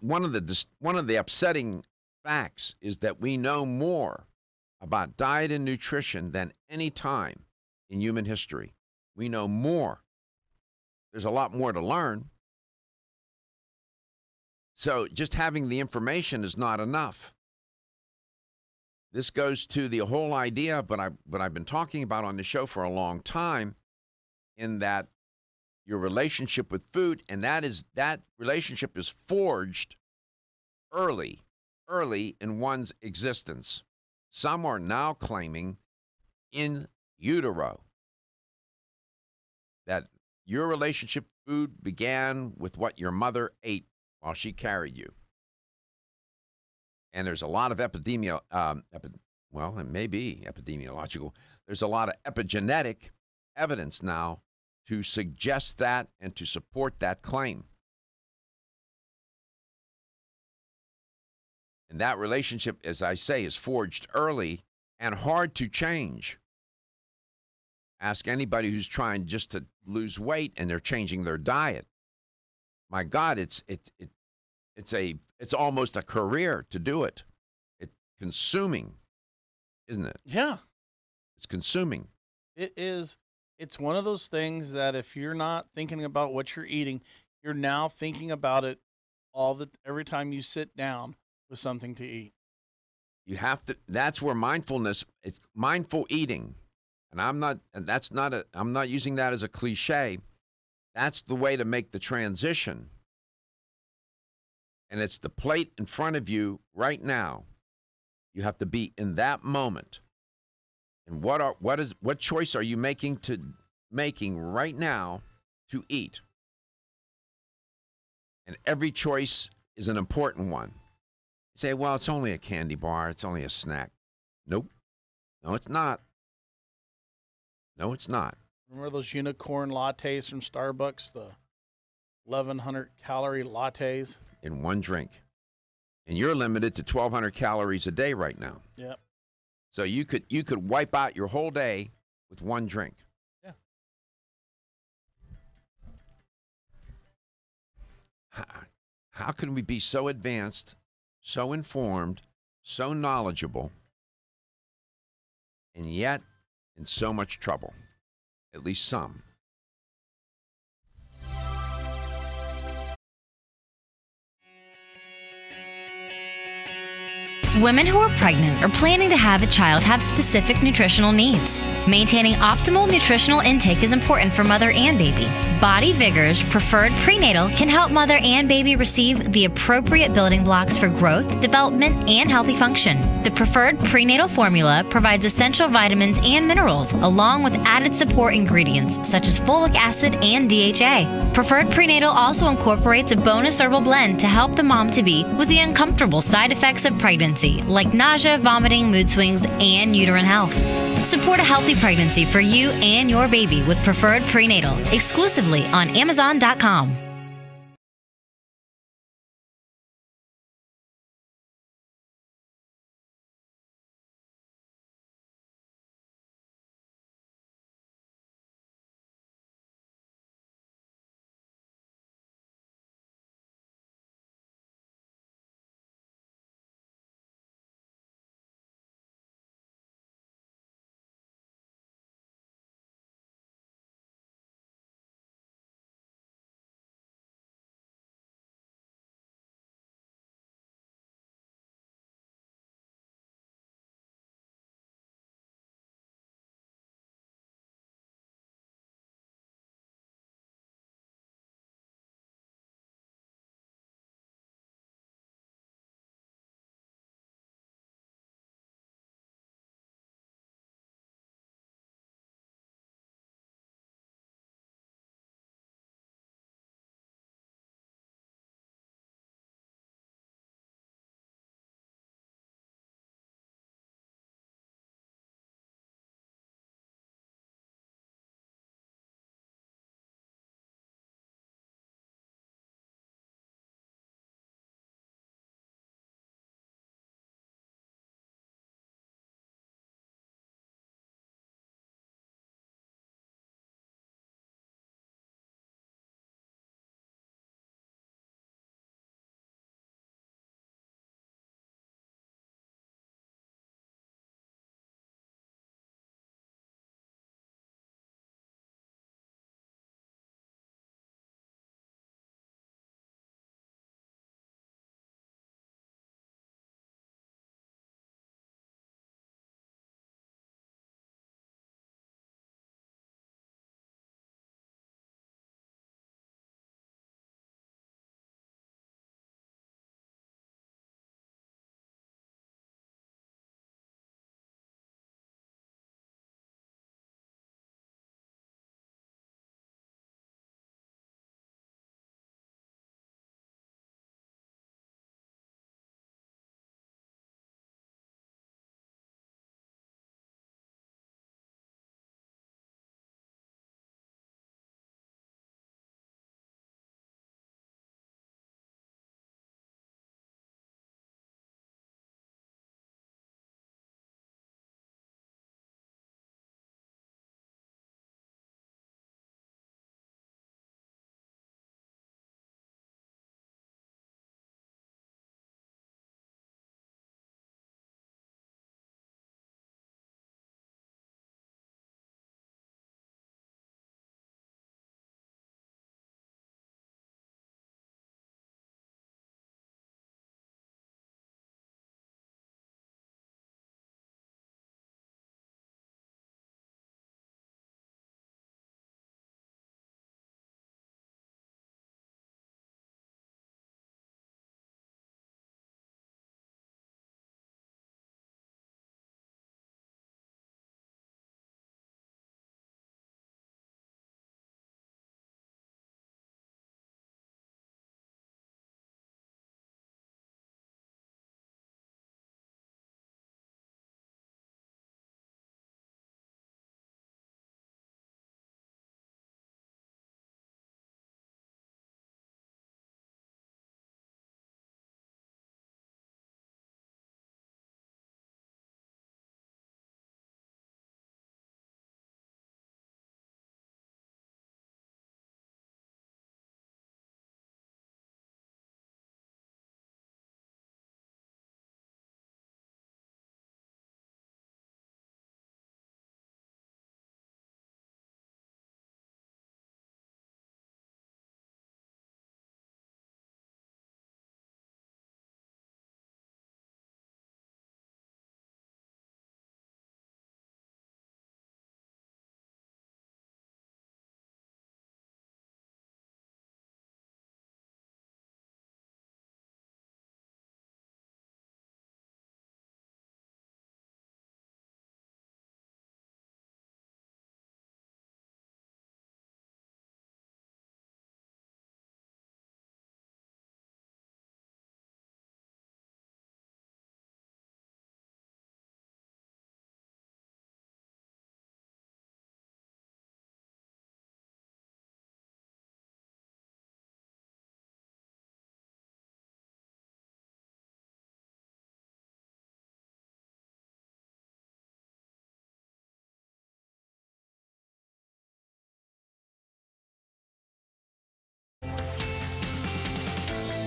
one of the upsetting facts is that we know more about diet and nutrition than any time in human history. We know more. There's a lot more to learn. So just having the information is not enough. This goes to the whole idea, but I've been talking about on the show for a long time, in that your relationship with food, and that relationship is forged early in one's existence. Some are now claiming in utero that your relationship with food began with what your mother ate while she carried you. And there's a lot of it may be epidemiological. There's a lot of epigenetic evidence now to suggest that and to support that claim. And that relationship, as I say, is forged early and hard to change. Ask anybody who's trying just to lose weight and they're changing their diet. My God, it's almost a career to do it. It's consuming, isn't it? Yeah. It's consuming. It is. It's one of those things that if you're not thinking about what you're eating, you're now thinking about it every time you sit down with something to eat. You have to. That's where mindfulness. It's mindful eating, and I'm not using that as a cliche. That's the way to make the transition. And it's the plate in front of you right now. You have to be in that moment. And what choice are you making right now to eat? And every choice is an important one. You say, well, it's only a candy bar, it's only a snack. Nope. No, it's not. No, it's not. Remember those unicorn lattes from Starbucks, the 1,100 calorie lattes? In one drink. And you're limited to 1,200 calories a day right now. Yep. So you could wipe out your whole day with one drink. Yeah. How can we be so advanced, so informed, so knowledgeable, and yet in so much trouble? At least some. Women who are pregnant or planning to have a child have specific nutritional needs. Maintaining optimal nutritional intake is important for mother and baby. Body Vigor's Preferred Prenatal can help mother and baby receive the appropriate building blocks for growth, development, and healthy function. The Preferred Prenatal formula provides essential vitamins and minerals, along with added support ingredients such as folic acid and DHA. Preferred Prenatal also incorporates a bonus herbal blend to help the mom-to-be with the uncomfortable side effects of pregnancy, like nausea, vomiting, mood swings, and uterine health. Support a healthy pregnancy for you and your baby with Preferred Prenatal, exclusively on Amazon.com.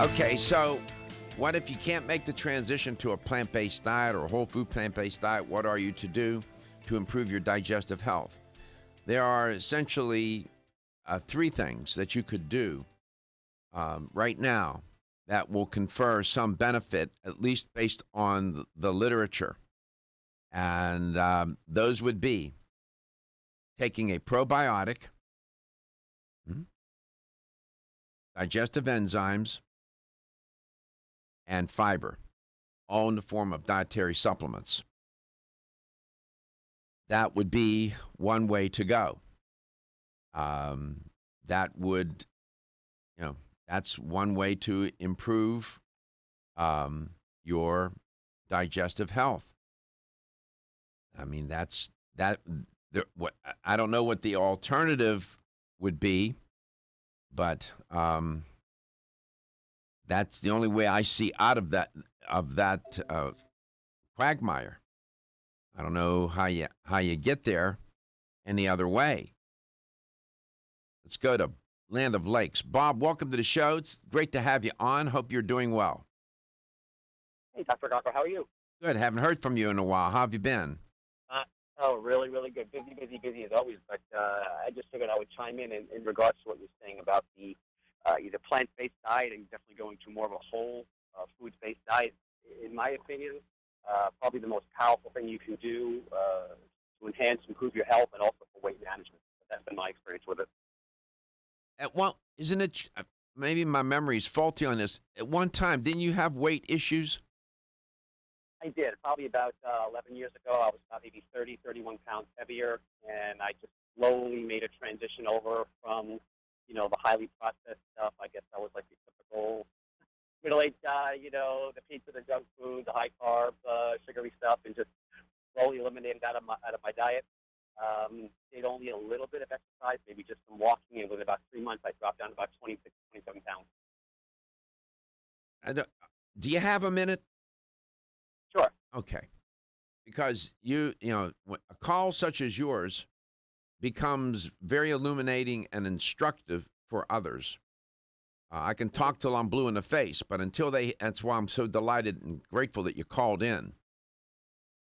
Okay, so what if you can't make the transition to a plant-based diet or a whole food plant-based diet? What are you to do to improve your digestive health? There are essentially three things that you could do right now that will confer some benefit, at least based on the literature. And those would be taking a probiotic, digestive enzymes, and fiber, all in the form of dietary supplements. That would be one way to go. That would, that's one way to improve your digestive health. I mean, that's that. What I don't know what the alternative would be, but that's the only way I see out of that quagmire. I don't know how you get there any other way. Let's go to Land of Lakes. Bob, welcome to the show. It's great to have you on. Hope you're doing well. Hey, Dr. Garko, how are you? Good. Haven't heard from you in a while. How have you been? Really, really good. Busy as always. But I just figured I would chime in regards to what you're saying about the either plant-based diet and definitely going to more of a whole foods-based diet. In my opinion, probably the most powerful thing you can do to enhance, improve your health, and also for weight management. That's been my experience with it. Well, isn't it? Maybe my memory is faulty on this. At one time, didn't you have weight issues? I did. Probably about 11 years ago, I was about maybe 30, 31 pounds heavier, and I just slowly made a transition over from, the highly processed stuff. I guess I was like the typical middle-aged guy, the pizza, the junk food, the high carb, sugary stuff, and just slowly eliminated that out of my diet. Did only a little bit of exercise, maybe just some walking, and within about 3 months, I dropped down to about 26, 27 pounds. Do you have a minute? Sure. Okay. Because a call such as yours becomes very illuminating and instructive for others. I can talk till I'm blue in the face, but that's why I'm so delighted and grateful that you called in.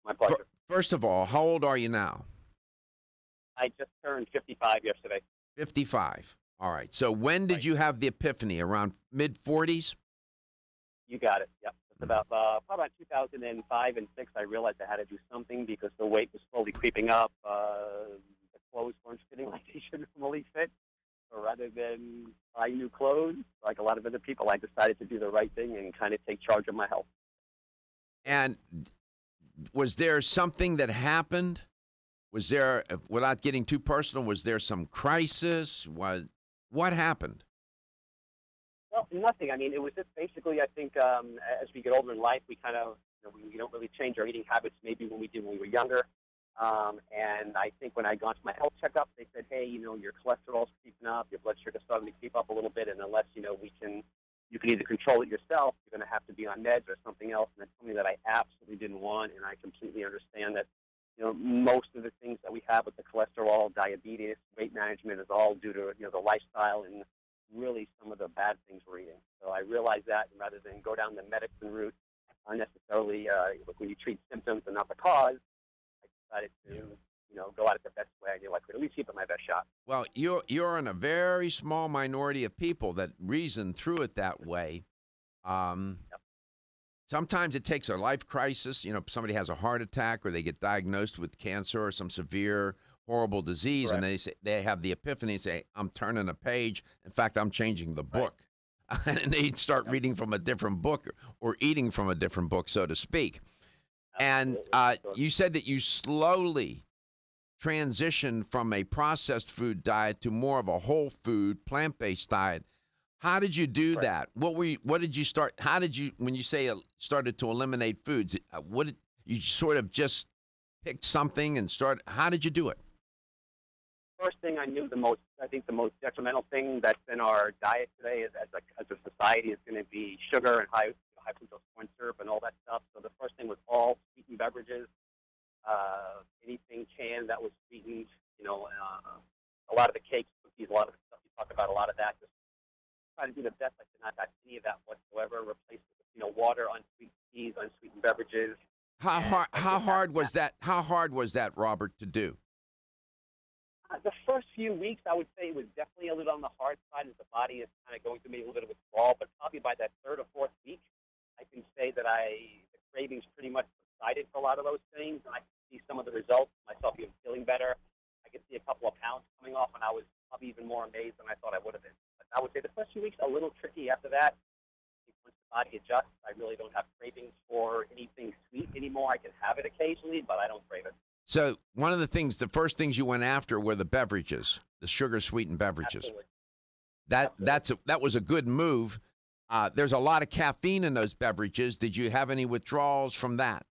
My pleasure. First of all, how old are you now? I just turned 55 yesterday. 55. All right. So when did you have the epiphany? Around mid-40s? You got it. Yep. It's about probably about 2005 and 6. I realized I had to do something because the weight was slowly creeping up. The clothes weren't fitting like they should normally fit. So rather than buy new clothes, like a lot of other people, I decided to do the right thing and kind of take charge of my health. And was there something that happened? Was there, without getting too personal, was there some crisis? What happened? Well, nothing. I mean, it was just basically, I think, as we get older in life, we kind of, we don't really change our eating habits maybe when we did when we were younger. And I think when I got to my health checkup, they said, hey, your cholesterol's creeping up, your blood sugar's starting to creep up a little bit, and unless, you can either control it yourself, you're going to have to be on meds or something else. And that's something that I absolutely didn't want, and I completely understand that, most of the things that we have with the cholesterol, diabetes, weight management is all due to, the lifestyle and really some of the bad things we're eating. So I realized that, and rather than go down the medicine route unnecessarily, when you treat symptoms and not the cause, I decided to, go at it the best way I knew I could, at least keep it my best shot. Well, you're in a very small minority of people that reason through it that way. Yep. Sometimes it takes a life crisis. Somebody has a heart attack or they get diagnosed with cancer or some severe, horrible disease, Correct. And they have the epiphany and say, I'm turning a page. In fact, I'm changing the book. Right. And they start reading from a different book or eating from a different book, so to speak. Absolutely. And you said that you slowly transitioned from a processed food diet to more of a whole food, plant-based diet. How did you do that? What did you start? How did you, when you say started to eliminate foods, what did you sort of just picked something and started? How did you do it? First thing I knew, the most detrimental thing that's in our diet today as a society is going to be sugar and high fructose corn syrup and all that stuff. So the first thing was all sweetened beverages, anything canned that was sweetened. A lot of the cakes, cookies, a lot of the stuff you talk about, a lot of that. Just try to do the best I could not have any of that whatsoever. How hard was that? How hard was that, Robert, to do? The first few weeks, I would say it was definitely a little on the hard side as the body is kind of going through maybe a little bit of withdrawal. But probably by that third or fourth week, I can say that the cravings pretty much subsided for a lot of those things, and I can see some of the results. Myself even feeling better. I could see a couple of pounds coming off, and I was probably even more amazed than I thought I would have been. But I would say the first few weeks a little tricky. After that, once the body adjusts, I really don't have cravings for anything sweet anymore. I can have it occasionally, but I don't crave it. So one of the first things you went after were the beverages, the sugar-sweetened beverages. Absolutely. That was a good move. There's a lot of caffeine in those beverages. Did you have any withdrawals from that?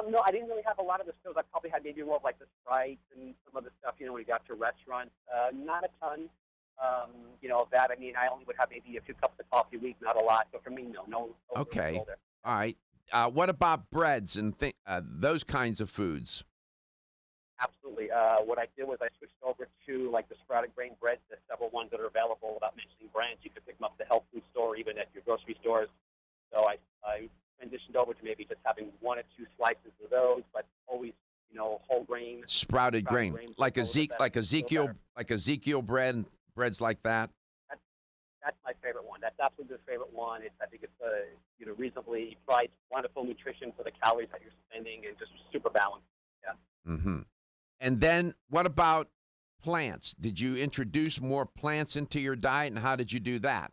No, I didn't really have a lot of the stills. I probably had maybe more of like the Sprite and some of the stuff, when we got to restaurants. Not a ton, of that. I mean, I only would have maybe a few cups of coffee a week, not a lot. So for me, no. Okay. Real there. All right. What about breads and those kinds of foods? Absolutely. What I did was I switched over to like the sprouted grain breads. There's several ones that are available without mentioning brands. You could pick them up at the health food store, even at your grocery stores. So I transitioned over to maybe just having one or two slices of those, but always, whole grain. Sprouted grain, like Ezekiel bread, breads like that. That's my favorite one. That's absolutely the favorite one. I think it's reasonably priced, wonderful nutrition for the calories that you're spending, and just super balanced. Yeah. Mm-hmm. And then what about plants? Did you introduce more plants into your diet, and how did you do that?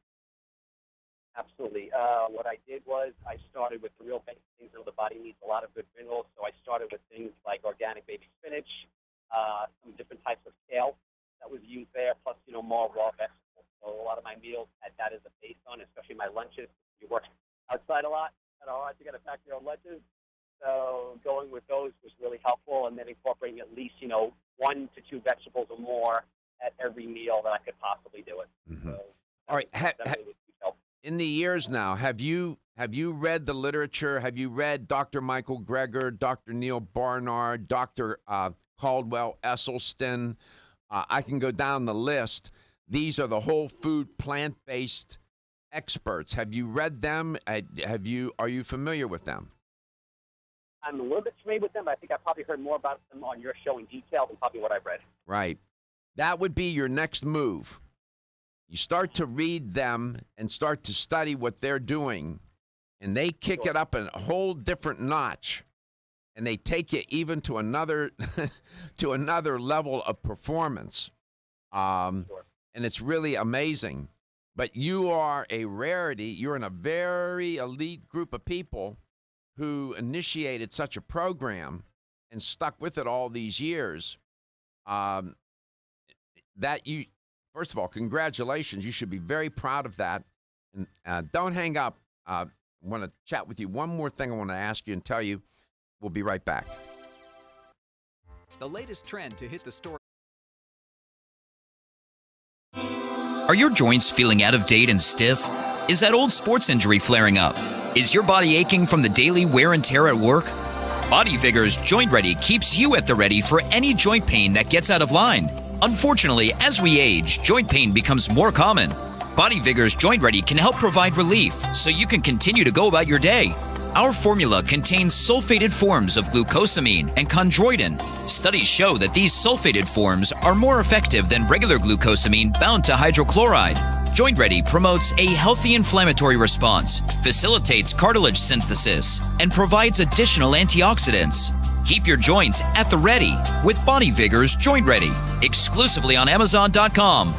Absolutely. What I did was I started with the real basic things. The body needs a lot of good minerals, so I started with things like organic baby spinach, some different types of kale that was used there, plus more raw vegetables. So a lot of my meals had that as a base on, especially my lunches. You work outside a lot, kind of hard to get a pack your own lunches. So going with those was really helpful, and then incorporating at least 1 to 2 vegetables or more at every meal that I could possibly do it. Mm-hmm. So all right. that really was huge help. In the years now, have you read the literature? Have you read Dr. Michael Greger, Dr. Neil Barnard, Dr. Caldwell Esselstyn? I can go down the list. These are the whole food plant-based experts. Have you read them? Are you familiar with them? I'm a little bit familiar with them, but I think I probably heard more about them on your show in detail than probably what I've read. Right. That would be your next move. You start to read them and start to study what they're doing, and they kick it up a whole different notch, and they take you even to another to another level of performance. And it's really amazing. But you are a rarity. You're in a very elite group of people who initiated such a program and stuck with it all these years. First of all, congratulations. You should be very proud of that. And don't hang up. I want to chat with you. One more thing I want to ask you and tell you. We'll be right back. The latest trend to hit the store. Are your joints feeling out of date and stiff? Is that old sports injury flaring up? Is your body aching from the daily wear and tear at work? Body Vigor's Joint Ready keeps you at the ready for any joint pain that gets out of line. Unfortunately, as we age, joint pain becomes more common. Body Vigor's Joint Ready can help provide relief so you can continue to go about your day. Our formula contains sulfated forms of glucosamine and chondroitin. Studies show that these sulfated forms are more effective than regular glucosamine bound to hydrochloride. Joint Ready promotes a healthy inflammatory response, facilitates cartilage synthesis, and provides additional antioxidants. Keep your joints at the ready with Body Vigor's Joint Ready, exclusively on Amazon.com.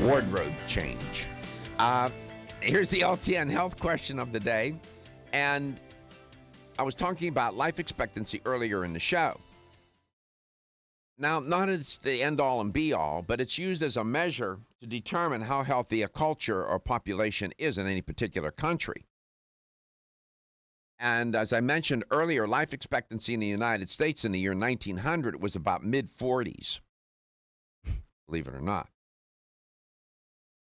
wardrobe change. Here's the LTN health question of the day. And I was talking about life expectancy earlier in the show. Now, not as the end-all and be-all, but it's used as a measure to determine how healthy a culture or population is in any particular country. And as I mentioned earlier, life expectancy in the United States in the year 1900 was about mid-40s, believe it or not.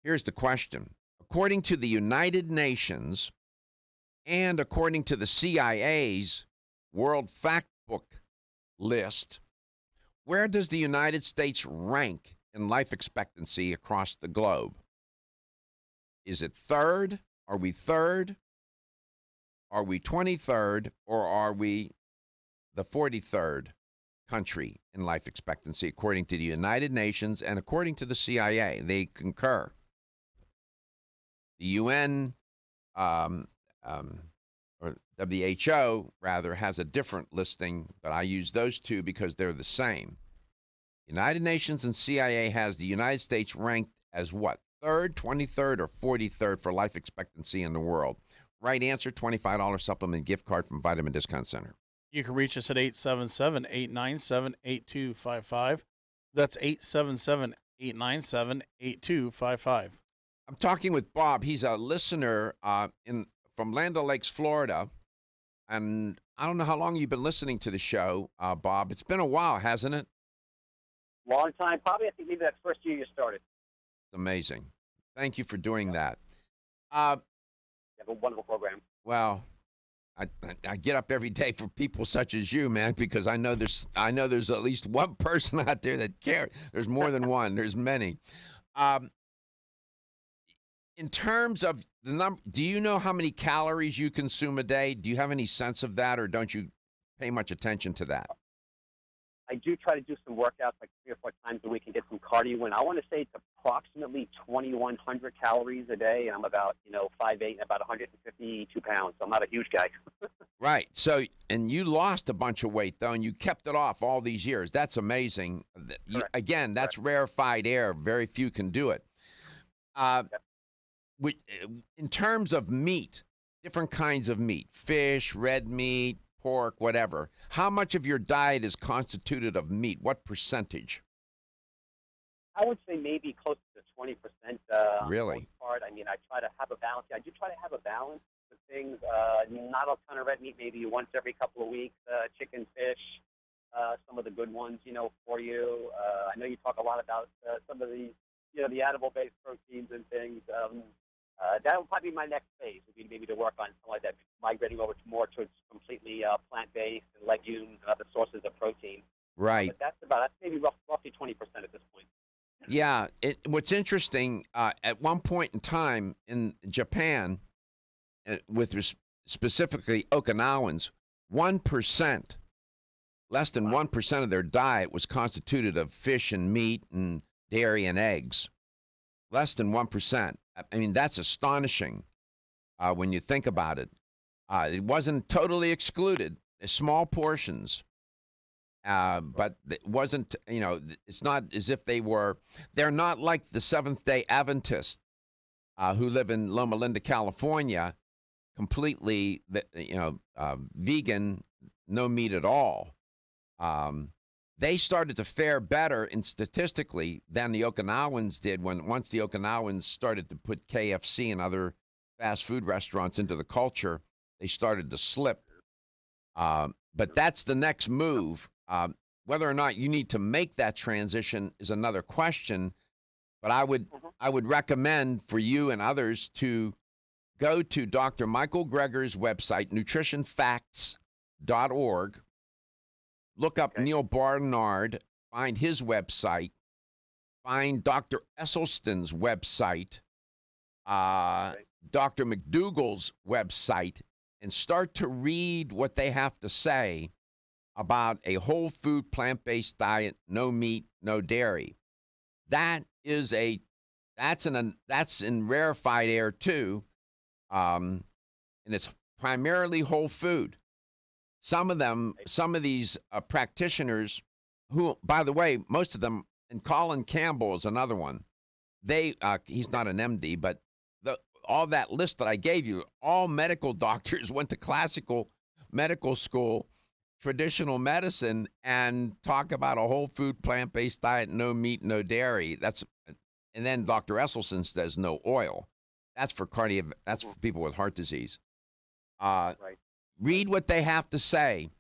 Here's the question. According to the United Nations and according to the CIA's World Factbook list, where does the United States rank in life expectancy across the globe? Is it third? Are we third? Are we 23rd? Or are we the 43rd country in life expectancy according to the United Nations and according to the CIA? They concur. The UN, or WHO, rather, has a different listing, but I use those two because they're the same. United Nations and CIA has the United States ranked as what? Third, 23rd, or 43rd for life expectancy in the world? Right answer, $25 supplement gift card from Vitamin Discount Center. You can reach us at 877-897-8255. That's 877-897-8255. I'm talking with Bob. He's a listener from Land O'Lakes, Florida. And I don't know how long you've been listening to the show, Bob. It's been a while, hasn't it? Long time. Probably, I think maybe that first year you started. It's amazing. Thank you for doing that. You have a wonderful program. Well, I get up every day for people such as you, man, because I know there's at least one person out there that cares. There's more than one. There's many. In terms of the number, do you know how many calories you consume a day? Do you have any sense of that, or don't you pay much attention to that? I do try to do some workouts like 3 or 4 times a week and get some cardio in. I want to say it's approximately 2,100 calories a day, and I'm about 5'8" and about 152 pounds. So I'm not a huge guy. Right. So, and you lost a bunch of weight though, and you kept it off all these years. That's amazing. Again, that's rarefied air. Very few can do it. In terms of meat, different kinds of meat, fish, red meat, pork, whatever, how much of your diet is constituted of meat? What percentage? I would say maybe close to 20%. Really? Part. I mean, I try to have a balance. I do try to have a balance of things. Not a ton of red meat, maybe once every couple of weeks. Chicken, fish, some of the good ones, for you. I know you talk a lot about some of the, the animal-based proteins and things. That would probably be my next phase, would be maybe to work on something like that, migrating over to more towards completely plant-based and legumes and other sources of protein. Right. But that's maybe roughly 20% at this point. Yeah. What's interesting, at one point in time in Japan, with specifically Okinawans, 1%, less than 1% of their diet was constituted of fish and meat and dairy and eggs. Less than 1%. I mean, that's astonishing when you think about it. It wasn't totally excluded, small portions, but it wasn't, it's not as if they're not like the Seventh-day Adventists who live in Loma Linda, California, completely, vegan, no meat at all. They started to fare better in statistically than the Okinawans did once the Okinawans started to put KFC and other fast food restaurants into the culture. They started to slip. But that's the next move. Whether or not you need to make that transition is another question. But I would recommend for you and others to go to Dr. Michael Greger's website, nutritionfacts.org. Look up Neil Barnard, find his website, find Dr. Esselstyn's website, Dr. McDougall's website, and start to read what they have to say about a whole food, plant-based diet, no meat, no dairy. That's in rarefied air too, and it's primarily whole food. Some of these practitioners who, by the way, most of them, and Colin Campbell is another one. he's not an MD, but all that list that I gave you, all medical doctors went to classical medical school, traditional medicine, and talk about a whole food, plant-based diet, no meat, no dairy. And then Dr. Esselstyn says no oil. That's for that's for people with heart disease. Right. Read what they have to say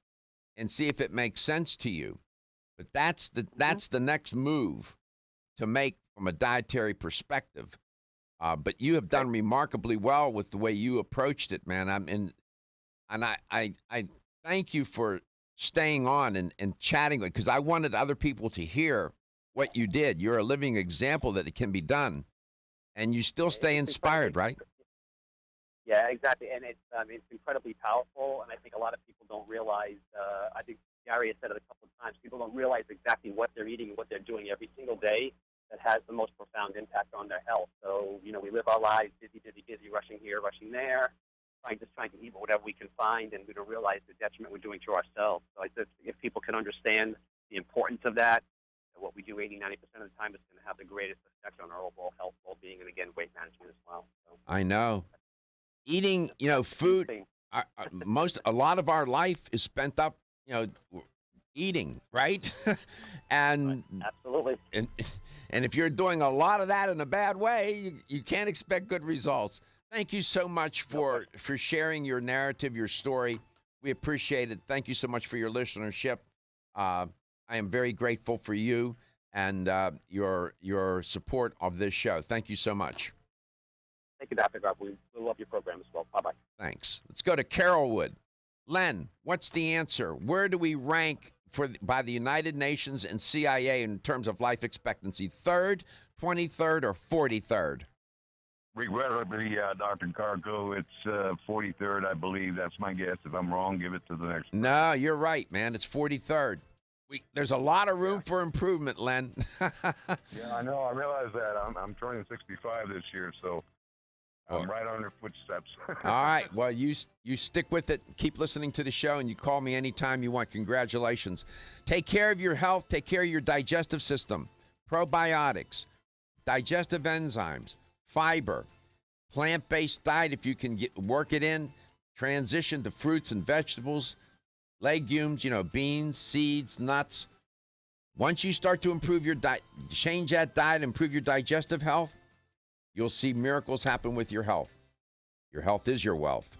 and see if it makes sense to you. But that's the next move to make from a dietary perspective. But you have done remarkably well with the way you approached it, man. I thank you for staying on and chatting, because I wanted other people to hear what you did. You're a living example that it can be done, and you still stay inspired, right? Yeah, exactly, and it's incredibly powerful, and I think a lot of people don't realize. I think Gary has said it a couple of times. People don't realize exactly what they're eating and what they're doing every single day that has the most profound impact on their health. So, we live our lives busy, rushing here, rushing there, trying to eat whatever we can find, and we don't realize the detriment we're doing to ourselves. So I think if people can understand the importance of that, what we do 80-90% of the time is going to have the greatest effect on our overall health, well-being, and again, weight management as well. So, I know. Eating, food, a lot of our life is spent up, eating, right? And absolutely. And if you're doing a lot of that in a bad way, you can't expect good results. Thank you so much for sharing your narrative, your story. We appreciate it. Thank you so much for your listenership. I am very grateful for you and your support of this show. Thank you so much. Thank you, Dr. Garb. We love your program as well. Bye-bye. Thanks. Let's go to Carolwood. Len, what's the answer? Where do we rank by the United Nations and CIA in terms of life expectancy? 3rd, 23rd, or 43rd? Regrettably, Dr. Cargo, it's 43rd, I believe. That's my guess. If I'm wrong, give it to the next. No, you're right, man. It's 43rd. There's a lot of room for improvement, Len. Yeah, I know. I realize that. I'm turning 65 this year, so I'm right on your footsteps. All right. Well, you stick with it. Keep listening to the show, and you call me anytime you want. Congratulations. Take care of your health. Take care of your digestive system. Probiotics, digestive enzymes, fiber, plant-based diet if you can work it in. Transition to fruits and vegetables, legumes, beans, seeds, nuts. Once you start to improve your diet, change that diet, improve your digestive health, you'll see miracles happen with your health. Your health is your wealth.